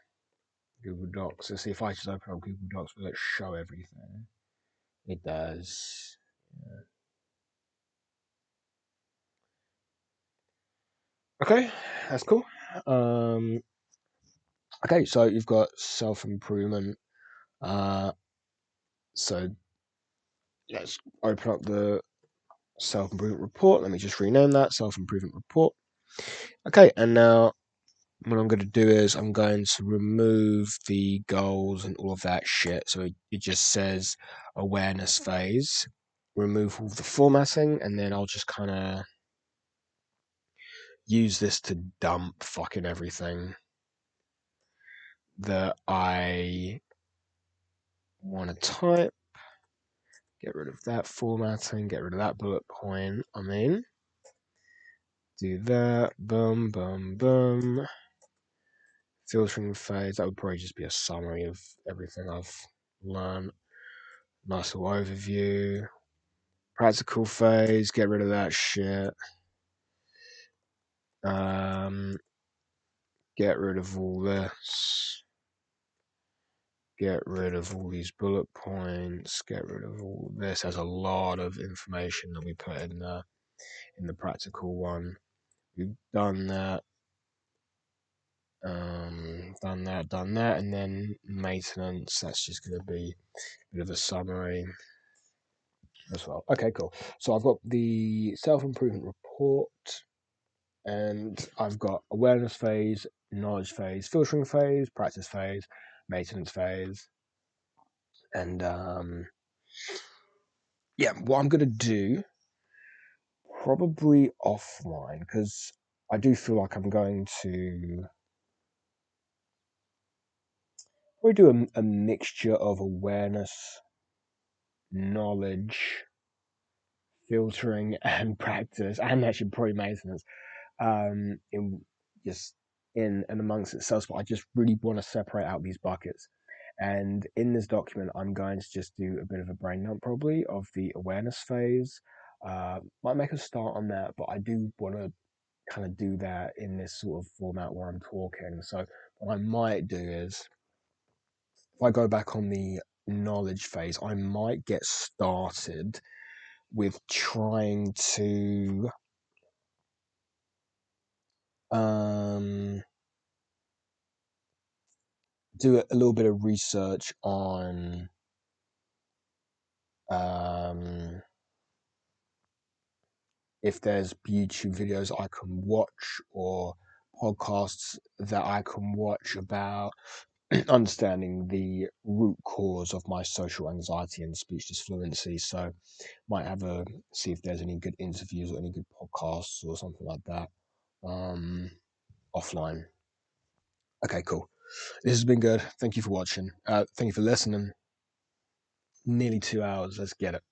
Google Docs. Let's see if I just open up Google Docs, will it show everything? It does. Okay, that's cool. Um, okay, so you've got self improvement. Uh, so let's open up the self improvement report. Let me just rename that self improvement report. Okay, and now what I'm going to do is I'm going to remove the goals and all of that shit. So it just says awareness phase. Remove all the formatting, and then I'll just kind of use this to dump fucking everything that I want to type. Get rid of that formatting, get rid of that bullet point. Do that. Boom, boom, boom. Filtering phase, that would probably just be a summary of everything I've learned. Nice little overview. Practical phase, get rid of that shit. Get rid of all this. Get rid of all these bullet points. Get rid of all this. There's a lot of information that we put in the practical one. We've done that. Done that, and then maintenance. That's just going to be a bit of a summary as well. Okay, cool. So I've got the self improvement report, and I've got awareness phase, knowledge phase, filtering phase, practice phase, maintenance phase, and yeah, what I'm gonna do probably offline because I do feel like I'm going to probably do a mixture of awareness, knowledge, filtering, and practice, and actually probably maintenance. In just in and amongst itself, but I just really want to separate out these buckets. And in this document, I'm going to just do a bit of a brain dump probably of the awareness phase. Might make a start on that, but I do want to kind of do that in this sort of format where I'm talking. So what I might do is, if I go back on the knowledge phase, I might get started with trying to um, do a little bit of research on um, if there's YouTube videos I can watch or podcasts that I can watch about understanding the root cause of my social anxiety and speech disfluency. So might have a see if there's any good interviews or any good podcasts or something like that offline. Okay, cool. This has been good. Thank you for watching. Thank you for listening. Nearly 2 hours. Let's get it.